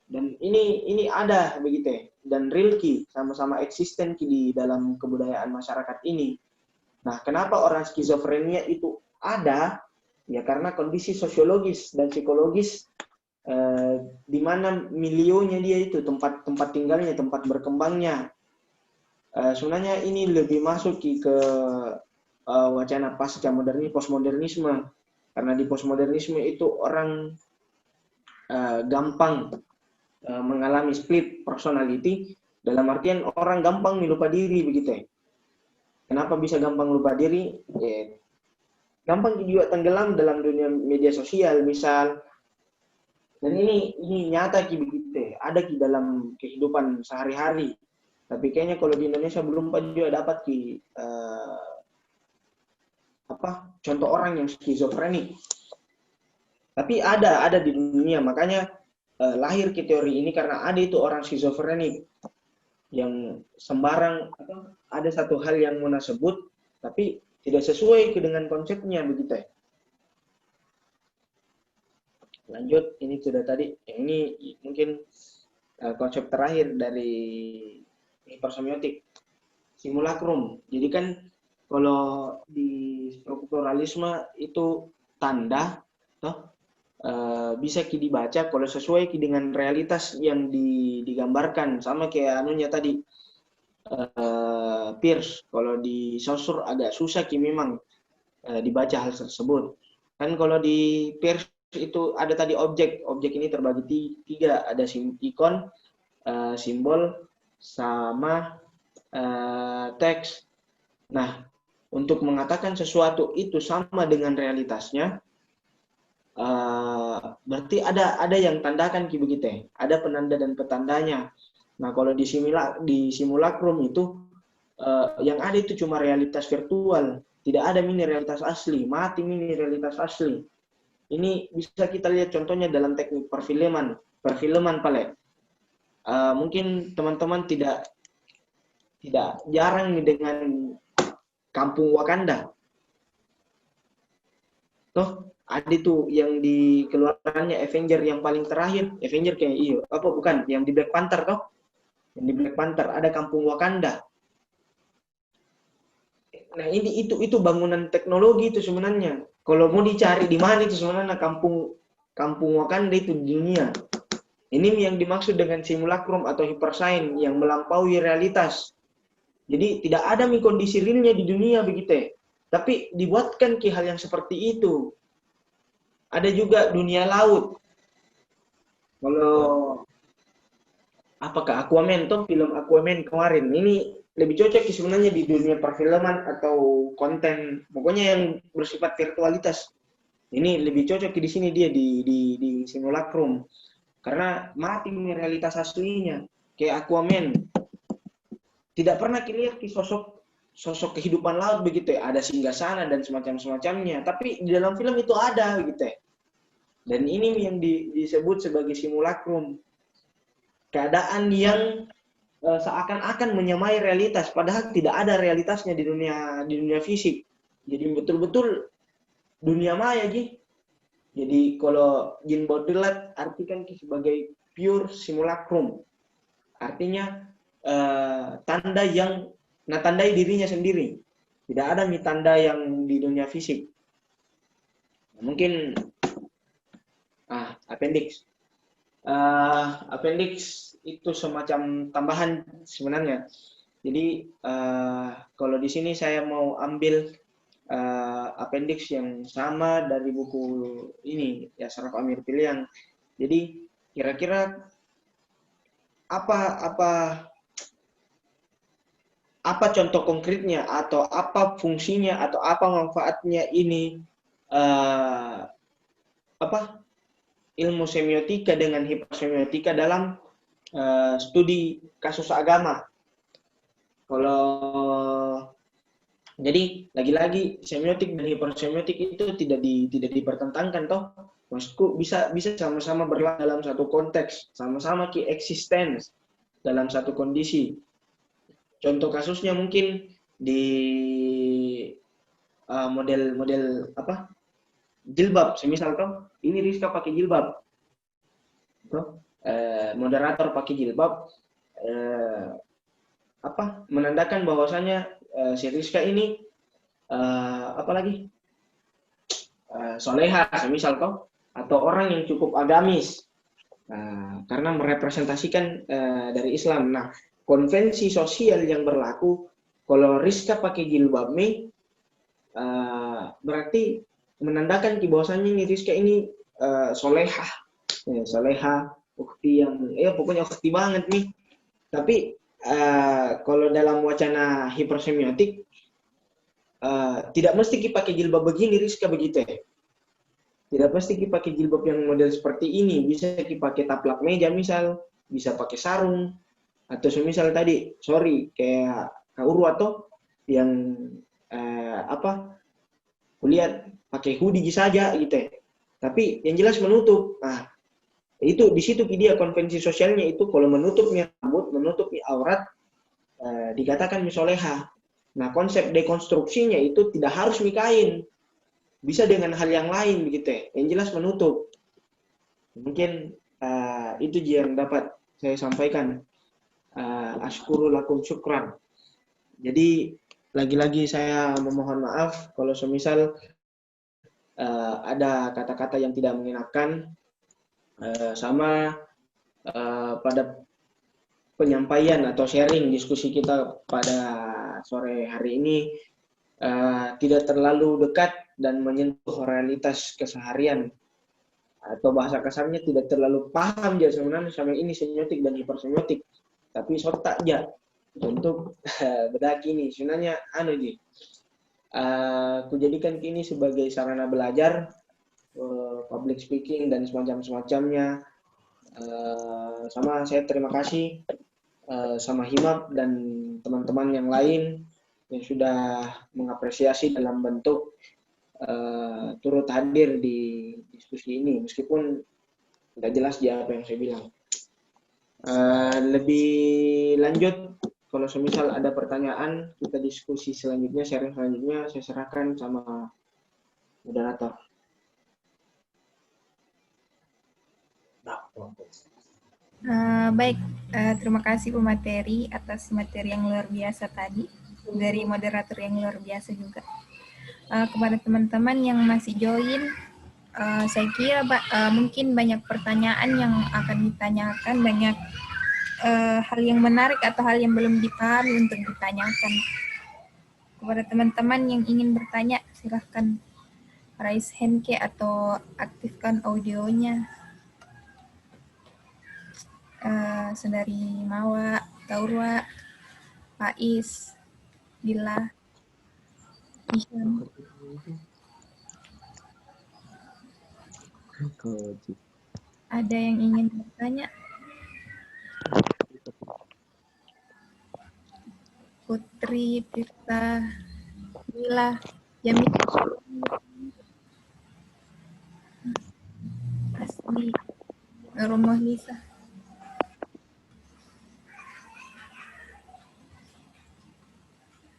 Dan ini ada begitu ya. Dan real sama-sama eksisten di dalam kebudayaan masyarakat ini. Nah, kenapa orang skizofrenia itu ada? Ya karena kondisi sosiologis dan psikologis di mana milionya dia itu, tempat tinggalnya, tempat berkembangnya. Sebenarnya ini lebih masuk ke wacana pasca postmodernisme. Karena di postmodernisme itu orang gampang mengalami split personality, dalam artian orang gampang lupa diri begitu ya. Kenapa bisa gampang lupa diri? Ya, gampang juga tenggelam dalam dunia media sosial misal. Dan ini nyata begitu ya. Ada dalam kehidupan sehari-hari. Tapi kayaknya kalau di Indonesia belum juga dapat contoh orang yang skizofrenik. Tapi ada di dunia, makanya lahir teori ini karena ada itu orang skizofrenik yang sembarang ada satu hal yang mau sebut tapi tidak sesuai dengan konsepnya begitu ya. Lanjut, ini sudah tadi. Yang ini mungkin konsep terakhir dari hipersemiotik. simulacrum. Jadi kan kalau di strukturalisme itu tanda toh bisa dibaca kalau sesuai dengan realitas yang digambarkan, sama kayak anunya tadi Peirce. Kalau di Saussure agak susah memang dibaca hal tersebut. Kan kalau di Peirce itu ada tadi objek ini terbagi tiga, ada ikon, simbol, sama teks. Nah, untuk mengatakan sesuatu itu sama dengan realitasnya, berarti ada yang tandakan begitu, ada penanda dan petandanya. Nah, kalau di simulacrum itu yang ada itu cuma realitas virtual, tidak ada mini realitas asli, mati mini realitas asli. Ini bisa kita lihat contohnya dalam teknik perfilman Pale. Mungkin teman-teman tidak jarang dengan Kampung Wakanda. Toh ada itu yang di keluarannya Avenger yang paling terakhir, Avenger kayak iyo, apa bukan, yang di Black Panther toh? Yang di Black Panther ada Kampung Wakanda. Nah, ini itu bangunan teknologi itu sebenarnya. Kalau mau dicari di mana itu sebenarnya Kampung Wakanda itu di dunia. Ini yang dimaksud dengan simulacrum atau hypersign yang melampaui realitas. Jadi tidak ada kondisi realnya di dunia begitu. Tapi dibuatkan hal yang seperti itu. Ada juga dunia laut. Kalau apakah Aquaman toh, film Aquaman kemarin ini lebih cocok sebenarnya di dunia perfilman atau konten, pokoknya yang bersifat virtualitas. Ini lebih cocok di sini dia di simulacrum. Karena mati realitas aslinya. Kayak Aquaman. Tidak pernah dilihat sosok kehidupan laut begitu ya. Ada singgasana dan semacamnya. Tapi di dalam film itu ada begitu ya. Dan ini yang disebut sebagai simulacrum. Keadaan yang seakan-akan menyamai realitas, padahal tidak ada realitasnya di dunia fisik. Jadi betul-betul dunia maya gitu. Jadi kalau Jean Baudrillard artikan sebagai pure simulacrum. Artinya tanda yang tandai dirinya sendiri. Tidak ada tanda yang di dunia fisik. Mungkin appendix. Appendix itu semacam tambahan sebenarnya. Jadi kalau di sini saya mau ambil appendix yang sama dari buku ini ya, Saraf Amir Piliang. Jadi kira-kira apa contoh konkretnya atau apa fungsinya atau apa manfaatnya ini ilmu semiotika dengan hipersemiotika dalam studi kasus agama. Jadi lagi-lagi semiotik dan hipersemiotik itu tidak dipertentangkan toh. Maksudku bisa sama-sama berlaku dalam satu konteks, sama-sama eksistens dalam satu kondisi. Contoh kasusnya mungkin di model jilbab, semisal toh ini Rizka pakai jilbab, toh moderator pakai jilbab, menandakan bahwasanya si Rizka ini soleha semisal toh, atau orang yang cukup agamis karena merepresentasikan dari Islam. Nah, konvensi sosial yang berlaku kalau Rizka pakai jilbab berarti menandakan bahwasanya ini Rizka ini soleha, ukti yang pokoknya ukti banget nih. Tapi kalau dalam wacana hipersemiotik tidak mesti pakai jilbab begini Rizka begitu ya. Tidak pasti pakai jilbab yang model seperti ini, bisa pakai taplak meja misal, bisa pakai sarung, atau semisal tadi, kayak Kak Uru atau yang kulihat pakai hoodie saja gitu ya. Tapi yang jelas menutup. Nah, itu di situ dia konvensi sosialnya itu kalau menutupnya rambut, menutupi aurat dikatakan misoleha. Nah, konsep dekonstruksinya itu tidak harus kain. Bisa dengan hal yang lain begitu ya. Yang jelas menutup. Mungkin itu yang dapat saya sampaikan. Ashkuru lakum syukran. Jadi lagi-lagi saya memohon maaf kalau semisal ada kata-kata yang tidak mengenakan, sama pada penyampaian atau sharing diskusi kita pada sore hari ini tidak terlalu dekat dan menyentuh realitas keseharian, atau bahasa kasarnya tidak terlalu paham ya sebenarnya sama ini semiotik dan hipersemiotik, tapi sotak aja untuk bedaki ini sebenarnya aku jadikan ini sebagai sarana belajar public speaking dan semacamnya. Sama saya terima kasih sama Himap dan teman-teman yang lain yang sudah mengapresiasi dalam bentuk turut hadir di diskusi ini, meskipun tidak jelas dia apa yang saya bilang. Lebih lanjut, kalau semisal ada pertanyaan, kita diskusi selanjutnya, sharing selanjutnya, saya serahkan sama moderator. Baik, terima kasih pemateri atas materi yang luar biasa tadi, dari moderator yang luar biasa juga. Kepada teman-teman yang masih join, saya kira mungkin banyak pertanyaan yang akan ditanyakan, banyak hal yang menarik atau hal yang belum dipahami untuk ditanyakan. Kepada teman-teman yang ingin bertanya, silahkan raise hand atau aktifkan audionya. Saudari Mawa, Gaurwa, Faiz, Dila, Ishan. Ada yang ingin bertanya? Putri, Tirta, Dila, Jamil, Asli, Romoh Lisa.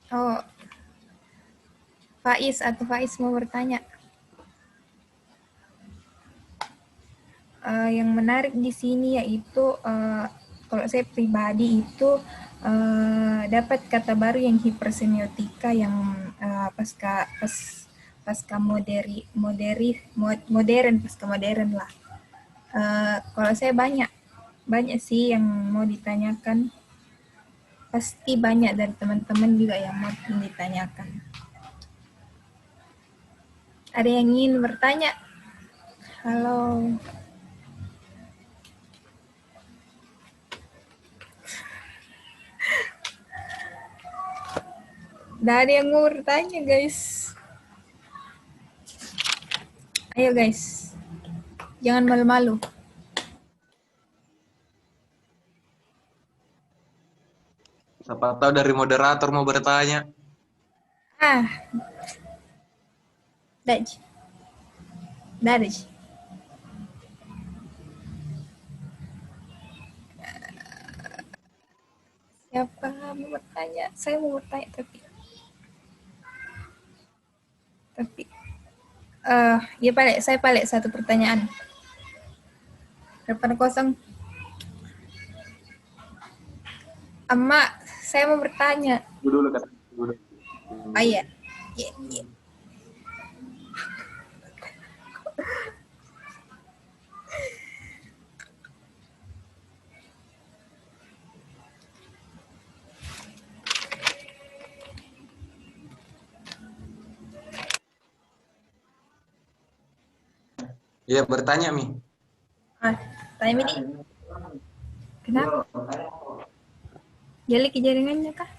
Oh, Faiz mau bertanya. Yang menarik di sini yaitu kalau saya pribadi itu dapat kata baru yang hipersemiotika yang pasca modern lah. Kalau saya banyak sih yang mau ditanyakan. Pasti banyak dari teman-teman juga yang mau ditanyakan. Ada yang ingin bertanya? Halo. Nggak ada yang mau bertanya, guys. Ayo, guys. Jangan malu-malu. Siapa tahu dari moderator mau bertanya. Dari. Siapa mau bertanya? Saya mau bertanya tapi ya saya satu pertanyaan. Depan kosong. Emak, saya mau bertanya. Dulu kata. Oh iya. Iya, bertanya, Mi. Tanya Mi. Kenapa? Jali ke jaringannya kah?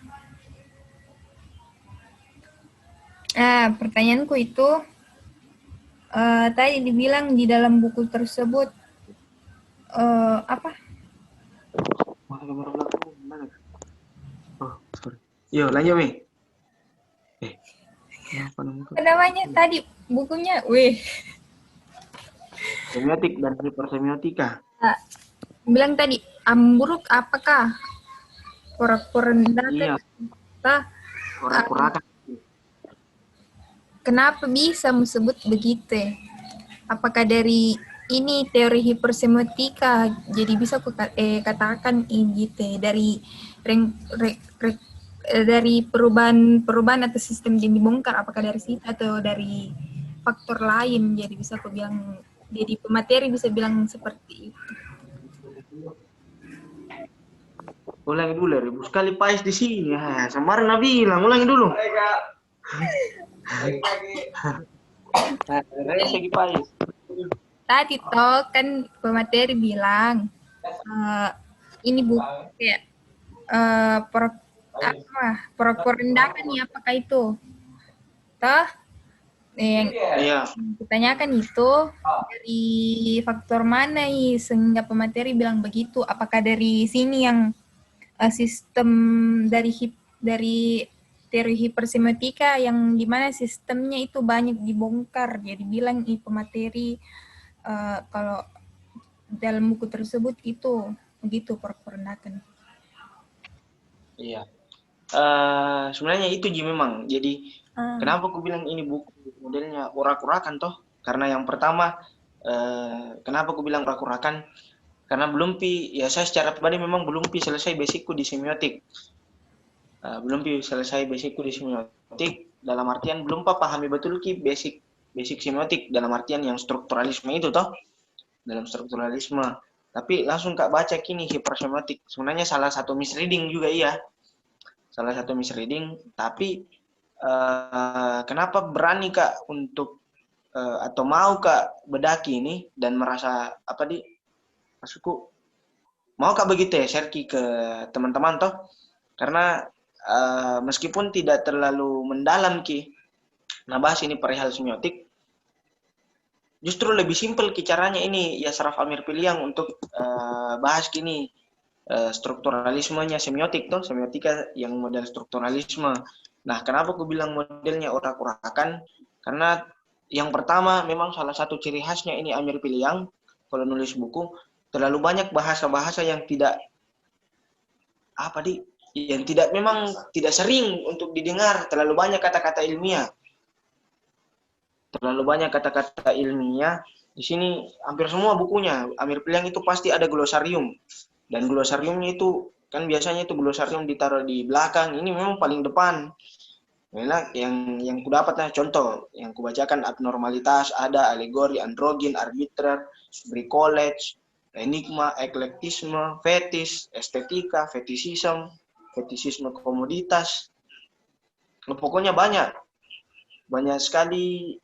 Pertanyaanku itu tadi dibilang di dalam buku tersebut apa? Oh, sorry. Yo, lanjut, Mi. Apa namanya tadi bukunya? Semiotik dan hipersemiotika. Bilang tadi ambruk apakah? Porak-porandakan. Iya. Porak-porakan. Kenapa bisa disebut begitu? Apakah dari ini teori hipersemiotika jadi bisa katakan ini gitu dari dari perubahan atau sistem yang dibongkar, apakah dari situ atau dari faktor lain? Jadi bisa aku bilang, jadi pemateri bisa bilang seperti itu. Ulangi dulu, ribu sekali pais di sini. Semarang bilang, ulangi dulu. Segi pais. Tadi toh kan pemateri bilang ini buku kayak perendakan nih, apakah itu? Toh yang ditanyakan itu dari faktor mana nih sehingga pemateri bilang begitu? Apakah dari sini yang sistem dari teori hipersemiotika yang dimana sistemnya itu banyak dibongkar, jadi bilang pemateri kalau dalam buku tersebut itu begitu perendakan. Iya. Sebenarnya itu Ji memang. Jadi kenapa aku bilang ini buku modelnya urak-urakan toh? Karena yang pertama, kenapa aku bilang urak-urakan? Karena belum saya secara pribadi memang belum selesai basicku di semiotik. Belum selesai basicku di semiotik, dalam artian belum pahami betul basic semiotik dalam artian yang strukturalisme itu toh. Dalam strukturalisme. Tapi langsung Kak baca kini hipersemiotik. Sebenarnya salah satu misreading juga iya. Salah satu misreading, tapi kenapa berani Kak untuk atau mau Kak bedaki ini dan merasa maksudku mau Kak begitu ya share ke teman-teman toh, karena meskipun tidak terlalu mendalam bahas ini perihal semiotik, justru lebih simpel caranya ini ya Saraf Amir Piliang untuk bahas kini strukturalismenya semiotik toh, semiotika yang model strukturalisme. Nah, kenapa aku bilang modelnya urak-urakan? Karena yang pertama memang salah satu ciri khasnya ini Amir Piliang kalau nulis buku terlalu banyak bahasa-bahasa yang tidak memang tidak sering untuk didengar, terlalu banyak kata-kata ilmiah. Terlalu banyak kata-kata ilmiah. Di sini hampir semua bukunya Amir Piliang itu pasti ada glosarium. Dan glosariumnya itu kan biasanya itu glosarium ditaruh di belakang, ini memang paling depan. Nah, yang kudapat contoh yang kubacakan abnormalitas ada, alegori, androgin, arbitrer, bricolage, enigma, eklektisme, fetis, estetika, fetisisme komoditas. Pokoknya banyak sekali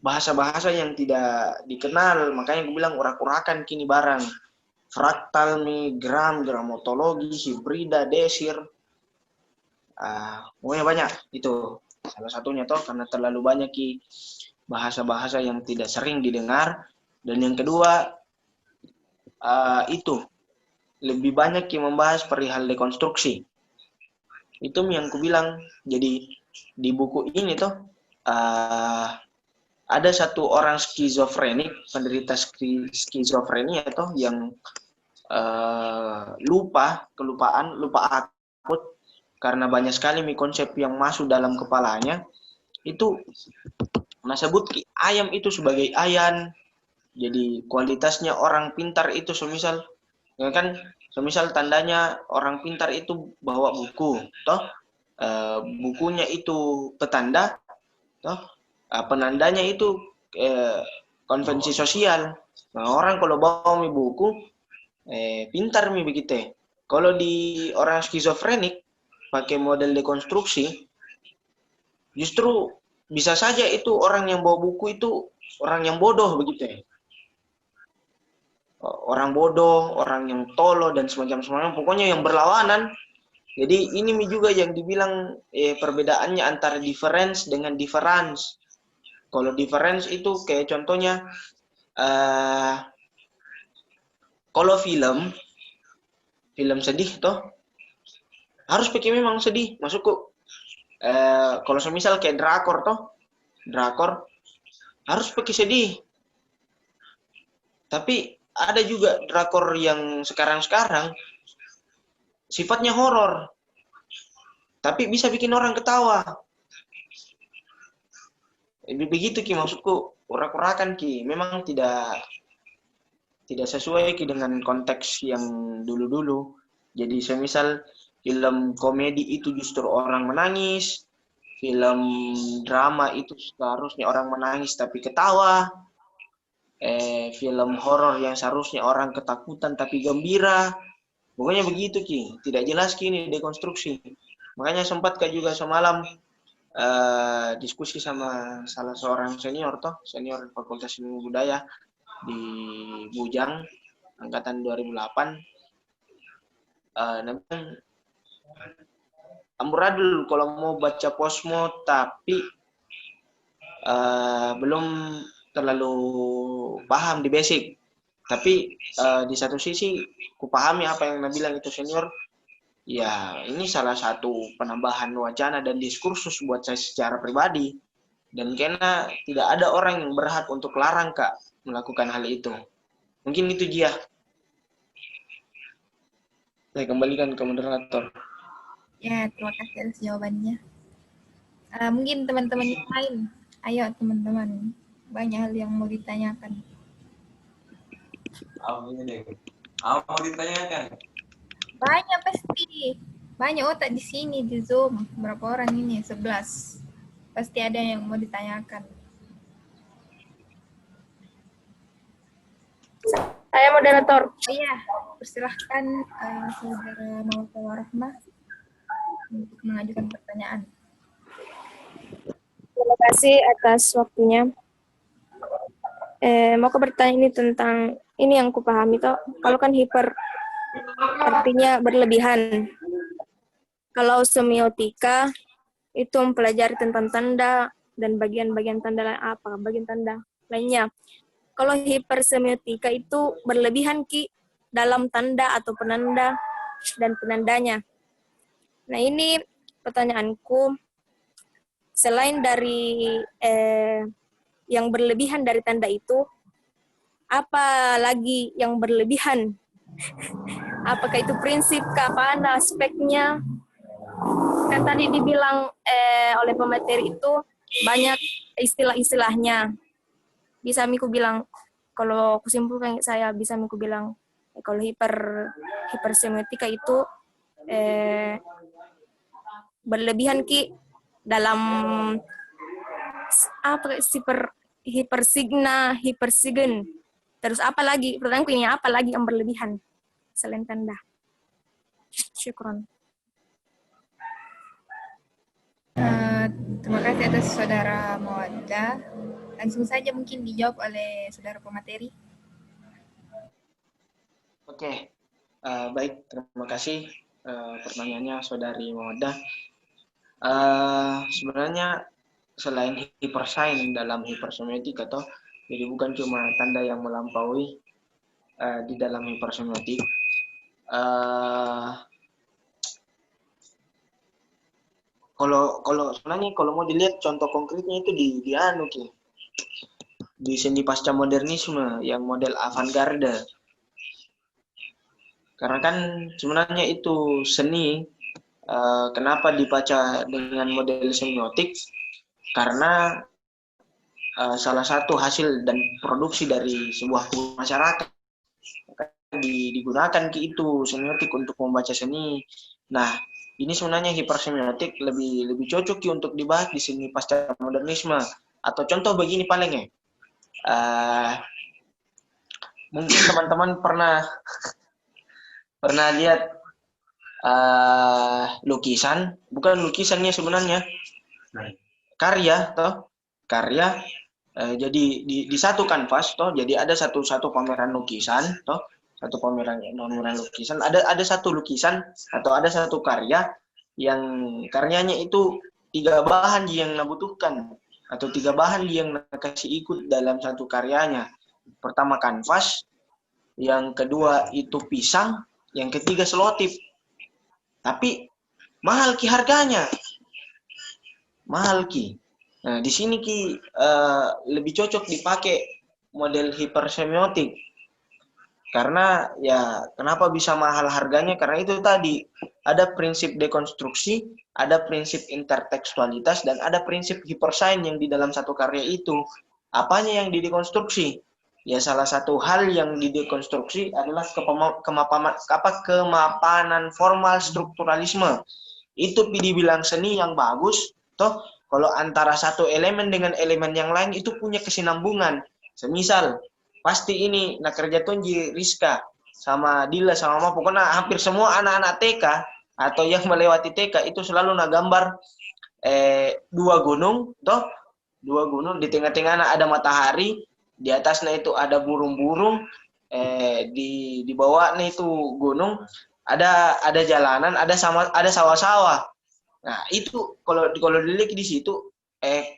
bahasa-bahasa yang tidak dikenal, makanya gue bilang urak-urakan kini barang. Fraktal, gramotologi, hibrida, desir. Pokoknya banyak. Itu salah satunya toh, karena terlalu banyak bahasa-bahasa yang tidak sering didengar. Dan yang kedua, itu lebih banyak membahas perihal dekonstruksi. Itu yang ku bilang. Jadi di buku ini toh, ada satu orang skizofrenik, penderita skizofrenia toh, yang lupa akut karena banyak sekali konsep yang masuk dalam kepalanya. Itu sebut ayam itu sebagai ayan. Jadi kualitasnya orang pintar itu semisal tandanya orang pintar itu bawa buku toh, bukunya itu petanda toh, penandanya itu konvensi sosial. Nah, orang kalau bawa buku pintar begitu. Kalau di orang skizofrenik pakai model dekonstruksi, justru bisa saja itu orang yang bawa buku itu orang yang bodoh begitu. Orang bodoh, orang yang tolo dan semacam-semacam, pokoknya yang berlawanan. Jadi ini juga yang dibilang perbedaannya antara difference dengan difference. Kalau difference itu kayak contohnya kalau film sedih toh harus pakai memang sedih, masukku. Kalau semisal kayak drakor harus pakai sedih. Tapi ada juga drakor yang sekarang sifatnya horor, tapi bisa bikin orang ketawa. Begitu maksudku, urak-urakan memang tidak sesuai dengan konteks yang dulu-dulu. Jadi semisal film komedi itu justru orang menangis, film drama itu seharusnya orang menangis tapi ketawa, film horor yang seharusnya orang ketakutan tapi gembira. Pokoknya begitu Ki, tidak jelas Ki ini dekonstruksi. Makanya sempat Kak juga semalam diskusi sama salah seorang senior Fakultas Ilmu Budaya di Bujang angkatan 2008. Namanya amburadul kalau mau baca posmo tapi belum terlalu paham di basic. Tapi di satu sisi ku pahami apa yang bilang itu senior. Ya, ini salah satu penambahan wacana dan diskursus buat saya secara pribadi. Dan karena tidak ada orang yang berhak untuk larang Kak melakukan hal itu. Mungkin itu dia. Saya kembalikan ke moderator. Ya, terima kasih atas jawabannya. Mungkin teman-teman yang lain, ayo teman-teman, banyak hal yang mau ditanyakan. Apa mau ditanyakan? Banyak pasti, banyak otak di sini di Zoom. Berapa orang ini? 11. Pasti ada yang mau ditanyakan. Saya moderator. Oh iya, persilahkan Saudara Mawata Warahmah untuk mengajukan pertanyaan. Terima kasih atas waktunya. Mau aku bertanya ini tentang, ini yang kupahami toh, kalau kan hiper artinya berlebihan. Kalau semiotika itu mempelajari tentang tanda dan bagian-bagian tanda lain apa, bagian tanda lainnya. Kalau hipersemiotika itu berlebihan Ki dalam tanda atau penanda dan penandanya. Nah ini pertanyaanku, selain dari yang berlebihan dari tanda itu, apa lagi yang berlebihan? Apakah itu prinsip, apa aspeknya? Kan tadi dibilang oleh pemateri itu banyak istilah-istilahnya. Bisa miku bilang, kalau kusimpulkan saya bisa miku bilang, kalau hipersemiotika itu berlebihan Ki dalam apa hipersigna, hipersigen. Terus apa lagi? Pertanyaanku ini apa lagi yang berlebihan selain tanda? Syukron. Terima kasih atas Saudara Mawaddah. Langsung saja mungkin dijawab oleh Saudara pemateri. Oke, baik. Terima kasih pertanyaannya Saudari Mawaddah. Sebenarnya selain hipersign dalam hipersemiotik atau jadi bukan cuma tanda yang melampaui di dalam hipersemiotik. Kalau sebenarnya kalau mau dilihat contoh konkretnya itu di seni pasca modernisme yang model avant-garde. Karena kan sebenarnya itu seni, kenapa dibaca dengan model semiotik? Karena salah satu hasil dan produksi dari sebuah masyarakat digunakan itu semiotik untuk membaca seni. Nah, ini sebenarnya hipersemiotik lebih cocok untuk dibahas di seni pasca modernisme. Atau contoh begini paling ya. Mungkin teman-teman pernah lihat lukisan, bukan lukisannya sebenarnya, karya toh, jadi di satu kanvas toh, jadi ada satu pameran lukisan toh, satu pameran lukisan, ada satu lukisan atau ada satu karya yang karyanya itu 3 bahan yang dibutuhkan atau 3 bahan yang kasih ikut dalam satu karyanya. Pertama kanvas, yang kedua itu pisang, yang ketiga selotip. Tapi mahal Ki harganya. Mahal Ki. Nah, di sini Ki lebih cocok dipakai model hipersemiotik. Karena ya kenapa bisa mahal harganya? Karena itu tadi ada prinsip dekonstruksi, ada prinsip intertekstualitas, dan ada prinsip hipersign yang di dalam satu karya itu. Apanya yang didekonstruksi? Ya salah satu hal yang didekonstruksi adalah kemapanan formal strukturalisme. Itu dibilang seni yang bagus, toh kalau antara satu elemen dengan elemen yang lain itu punya kesinambungan. Semisal, pasti ini nak kerja Tonji, Rizka, sama Dila, sama Mama, pokoknya hampir semua anak-anak TK atau yang melewati TK itu selalu nak gambar dua gunung, toh dua gunung, di tengah-tengahnya ada matahari, di atasnya itu ada burung-burung, di bawahnya itu gunung, ada jalanan, ada sawah-sawah. Nah, itu kalau dilihat di situ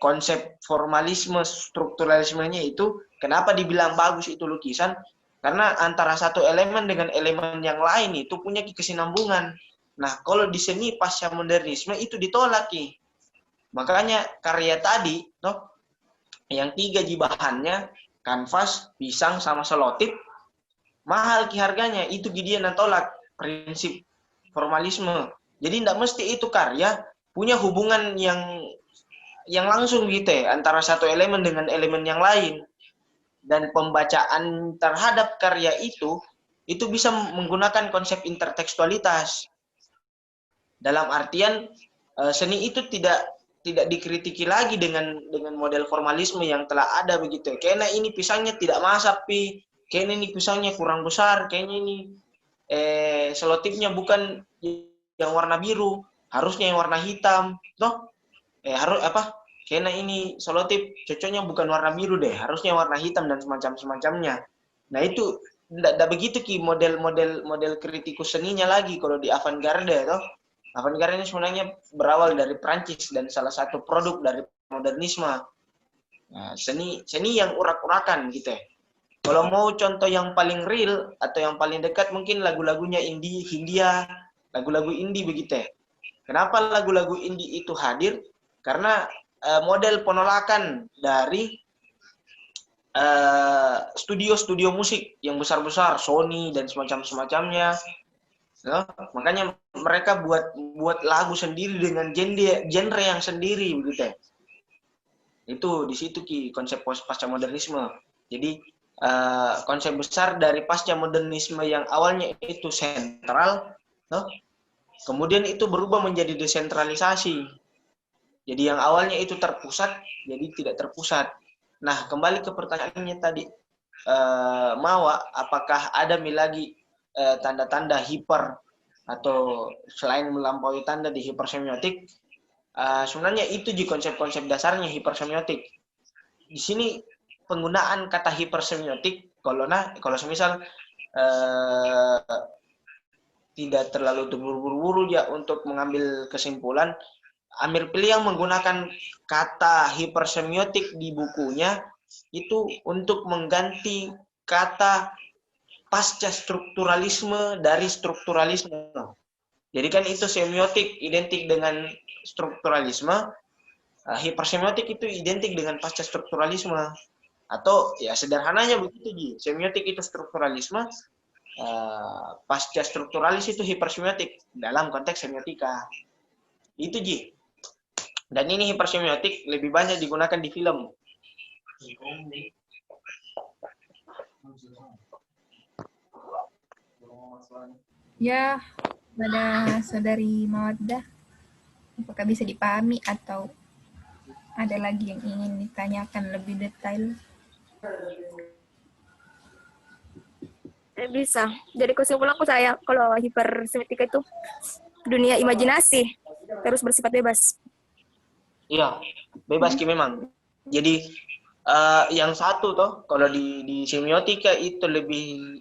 konsep formalisme strukturalismenya itu kenapa dibilang bagus itu lukisan? Karena antara satu elemen dengan elemen yang lain itu punya kesinambungan. Nah, kalau di seni pasca modernisme itu ditolak, Ki. Makanya karya tadi, toh, yang 3 bahannya, kanvas, pisang, sama selotip, mahal Ki harganya. Itu dia nantolak prinsip formalisme. Jadi tidak mesti itu karya punya hubungan yang langsung gitu ya, antara satu elemen dengan elemen yang lain. Dan pembacaan terhadap karya itu bisa menggunakan konsep intertekstualitas. Dalam artian seni itu tidak dikritiki lagi dengan model formalisme yang telah ada begitu. Kayaknya ini pisangnya tidak masak, kayaknya ini pisangnya kurang besar, kayaknya ini selotipnya bukan yang warna biru, harusnya yang warna hitam, toh harus apa? Kayaknya ini selotip cocoknya bukan warna biru deh, harusnya warna hitam dan semacamnya. Nah itu tidak begitu Ki model kritikus seninya lagi kalau di avant-garde, toh. Avant-garde ini sebenarnya berawal dari Prancis dan salah satu produk dari modernisme. Nah, seni yang urak-urakan gitu ya. Kalau mau contoh yang paling real atau yang paling dekat mungkin lagu-lagunya Hindia, lagu-lagu indie begitu ya. Kenapa lagu-lagu indie itu hadir? Karena model penolakan dari studio-studio musik yang besar-besar, Sony dan semacamnya. No? Makanya mereka buat lagu sendiri dengan genre yang sendiri begitu. Itu di situ Ki konsep pasca modernisme. Jadi konsep besar dari pasca modernisme yang awalnya itu sentral, no? Kemudian itu berubah menjadi desentralisasi. Jadi yang awalnya itu terpusat jadi tidak terpusat. Nah, kembali ke pertanyaannya tadi, Mawa, apakah ada lagi tanda-tanda hiper atau selain melampaui tanda di hipersemiotik, sebenarnya itu di konsep-konsep dasarnya hipersemiotik. Di sini penggunaan kata hipersemiotik, kalau semisal tidak terlalu terburu-buru ya untuk mengambil kesimpulan, Amir Piliang menggunakan kata hipersemiotik di bukunya itu untuk mengganti kata pasca strukturalisme dari strukturalisme. Jadi kan itu semiotik identik dengan strukturalisme, hipersemiotik itu identik dengan pasca strukturalisme. Atau ya sederhananya begitu Ji, semiotik itu strukturalisme, pasca strukturalis itu hipersemiotik dalam konteks semiotika. Itu Ji. Dan ini hipersemiotik lebih banyak digunakan di film. Ya, pada saudari Mawaddah, apakah bisa dipahami atau ada lagi yang ingin ditanyakan lebih detail? Bisa. Jadi kesimpulanku saya kalau hipersemiotika itu dunia imajinasi, terus bersifat bebas. Iya, bebas Ki memang. Jadi yang satu toh kalau di semiotika itu lebih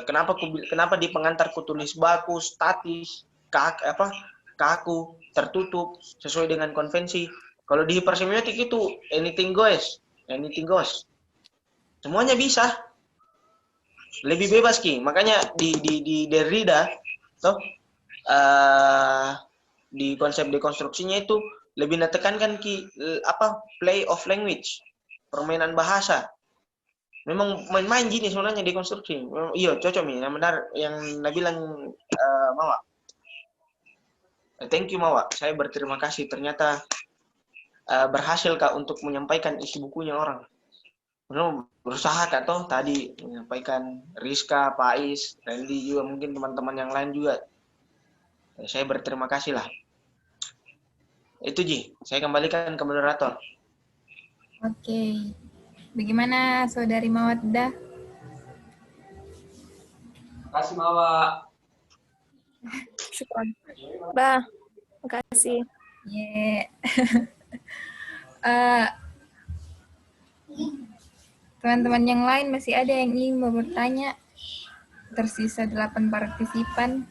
kenapa di pengantar kutulis baku, statis, kaku, tertutup sesuai dengan konvensi. Kalau di hipersemiotik itu anything goes. Semuanya bisa. Lebih bebas Ki. Makanya di Derrida toh di konsep dekonstruksinya itu lebih netekankan Ki play of language, permainan bahasa. Memang main-main gini sebenarnya dekonstruksi. Iya, cocok nih. Yang benar yang bilang Mawa. Thank you Mawa. Saya berterima kasih. Ternyata berhasil Kak untuk menyampaikan isi bukunya orang. berusaha Kak toh tadi menyampaikan Rizka, Pak Ais, Randy juga mungkin teman-teman yang lain juga. Saya berterima kasih lah. Itu Ji, saya kembalikan ke moderator. Oke. Bagaimana Saudari Mawaddah? Kasih Mawa. Syukron. Bah, makasih. Yeah. Eh, teman-teman yang lain masih ada yang ingin mau bertanya? Tersisa 8 partisipan.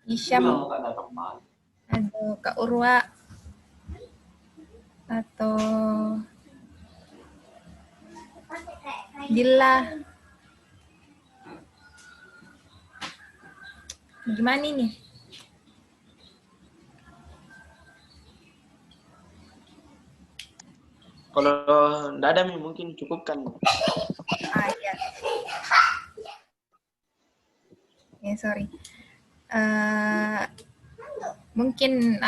Isyam atau Kak Urwa atau Dila. Gimana nih? Kalau nggak ada mungkin cukupkan. Iya. Ya, sorry. Mungkin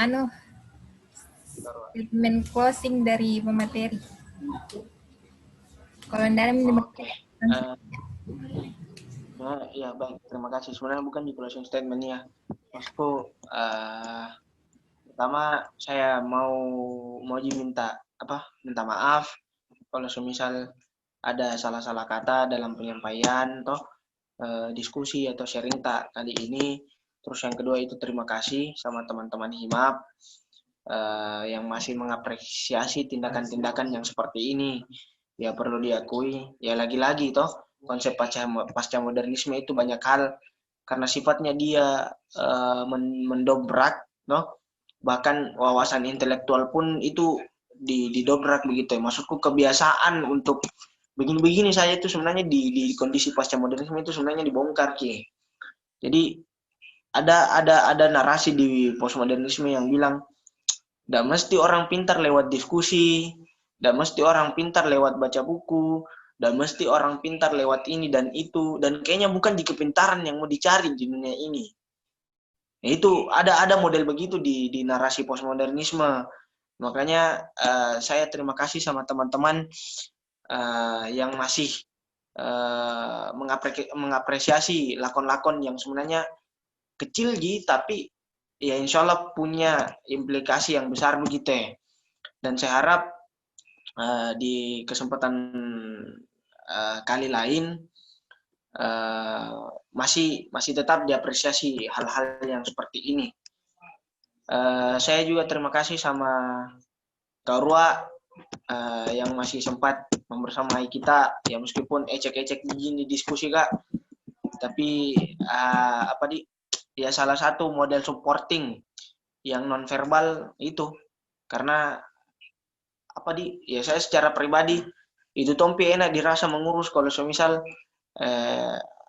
statement closing dari pemateri. Kalau Anda Ya baik, terima kasih. Sebenarnya bukan di closing statement ya. Maksudku pertama saya mau minta maaf kalau semisal ada salah-salah kata dalam penyampaian diskusi atau sharing tak kali ini. Terus yang kedua itu terima kasih sama teman-teman Himap yang masih mengapresiasi tindakan-tindakan yang seperti ini. Ya perlu diakui, ya lagi-lagi konsep pasca modernisme itu banyak hal karena sifatnya dia mendobrak bahkan wawasan intelektual pun itu didobrak begitu ya. Maksudku kebiasaan untuk begini-begini saja itu sebenarnya di kondisi pasca modernisme itu sebenarnya dibongkar Ki. Jadi ada narasi di postmodernisme yang bilang tidak mesti orang pintar lewat diskusi, tidak mesti orang pintar lewat baca buku, tidak mesti orang pintar lewat ini dan itu, dan kayaknya bukan di kepintaran yang mau dicari di dunia ini. Nah, itu ada model begitu di narasi postmodernisme. Makanya saya terima kasih sama teman-teman yang masih mengapresiasi lakon-lakon yang sebenarnya kecil tapi ya insya Allah punya implikasi yang besar begitu ya. Dan saya harap di kesempatan kali lain masih tetap diapresiasi hal-hal yang seperti ini. Saya juga terima kasih sama Kak Urwa yang masih sempat membersamai kita ya meskipun ecek-ecek begini diskusi Kak. Tapi ya salah satu model supporting yang nonverbal itu karena ya saya secara pribadi itu Tompi enak dirasa mengurus kalau semisal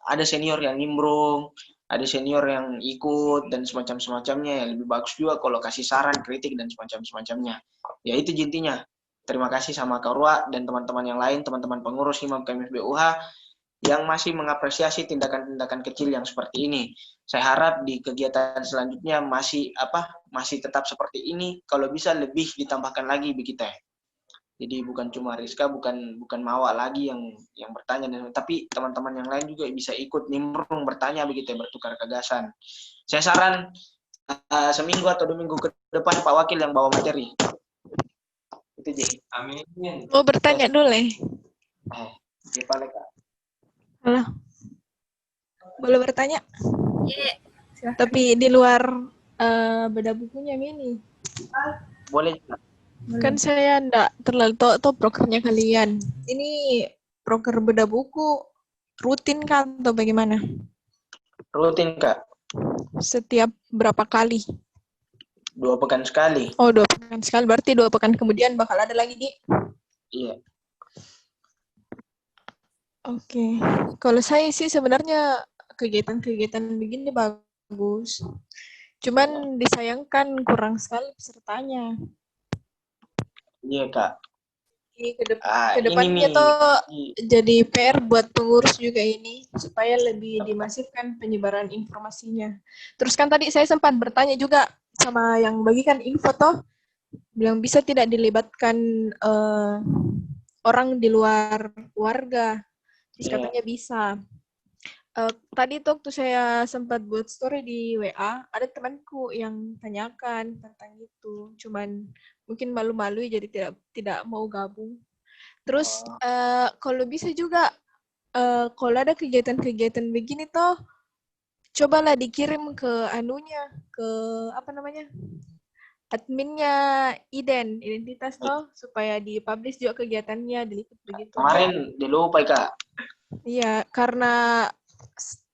ada senior yang nimbrung, ada senior yang ikut dan semacamnya ya lebih bagus juga kalau kasih saran, kritik dan semacamnya. Ya itu intinya. Terima kasih sama Kak Urwa dan teman-teman yang lain, teman-teman pengurus Himap KMFBUH yang masih mengapresiasi tindakan-tindakan kecil yang seperti ini. Saya harap di kegiatan selanjutnya masih tetap seperti ini, kalau bisa lebih ditambahkan lagi begitu ya. Jadi bukan cuma Rizka, bukan Mawa lagi yang bertanya, tapi teman-teman yang lain juga bisa ikut nimbrung bertanya begitu ya, bertukar gagasan. Saya saran seminggu atau 2 minggu ke depan Pak Wakil yang bawa materi. Itu Ji. Amin. Mau bertanya dulu ya? Kak. Halo. Boleh bertanya? Iya. Silahkan. Tapi di luar beda bukunya ini. Boleh juga. Kan saya enggak terlalu tahu prokernya kalian. Ini proker beda buku rutin kan atau bagaimana? Rutin Kak. Setiap berapa kali? 2 pekan sekali. Oh, 2 pekan sekali. Berarti 2 pekan kemudian bakal ada lagi, Di? Iya. Oke. Kalau saya sih sebenarnya kegiatan-kegiatan begini bagus. Cuman disayangkan kurang sekali pesertanya. Iya Kak. Kedepannya jadi PR buat pengurus juga ini supaya lebih dimasifkan penyebaran informasinya. Terus kan tadi saya sempat bertanya juga sama yang bagikan info bilang bisa tidak dilibatkan orang di luar keluarga. Terus Iya. katanya bisa. Tadi tuh waktu saya sempat buat story di WA, ada temanku yang tanyakan tentang itu. Cuman mungkin malu-malu jadi tidak mau gabung. Terus kalau bisa juga kalau ada kegiatan-kegiatan begini toh cobalah dikirim ke anunya, ke apa namanya? Adminnya identitas toh supaya dipublish juga kegiatannya, diliput begitu. Kemarin dilupa Kak. Iya, karena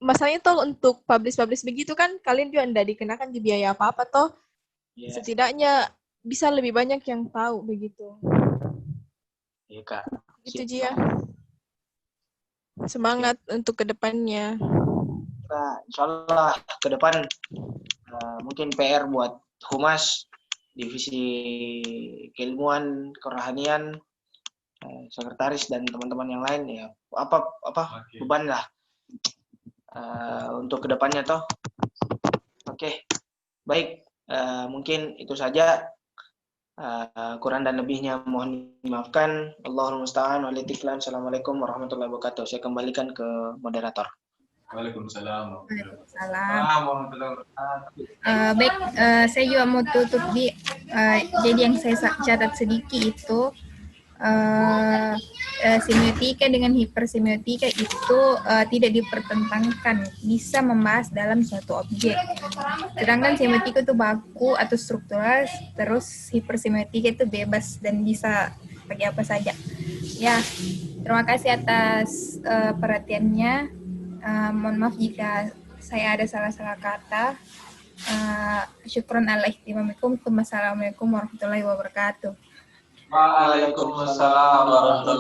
masalahnya toh untuk publish begitu kan kalian juga tidak dikenakan di biaya apa-apa toh. Iya. Setidaknya bisa lebih banyak yang tahu begitu. Iya Kak. Gitu Jia. Semangat untuk kedepannya. Kak, insyaallah ke depan mungkin PR buat Humas Divisi Keilmuan Kerohanian, sekretaris dan teman-teman yang lain ya beban lah untuk kedepannya toh. Oke. Baik, mungkin itu saja. Kurang dan lebihnya mohon dimaafkan. Allahumma musta'an wa litiklan. Assalamualaikum warahmatullahi wabarakatuh. Saya kembalikan ke moderator. Waalaikumsalam. Waalaikumsalam. Baik, saya juga mau tutup di jadi yang saya catat sedikit itu semiotika dengan hipersemiotika itu tidak dipertentangkan, bisa membahas dalam suatu objek. Sedangkan semiotika itu baku atau struktural, terus hipersemiotika itu bebas dan bisa pakai apa saja. Ya, terima kasih atas perhatiannya. Mohon maaf jika saya ada salah-salah kata. Syukron ala ihtimamikum. Wassalamualaikum warahmatullahi wabarakatuh. Waalaikumsalam warahmatullahi wabarakatuh.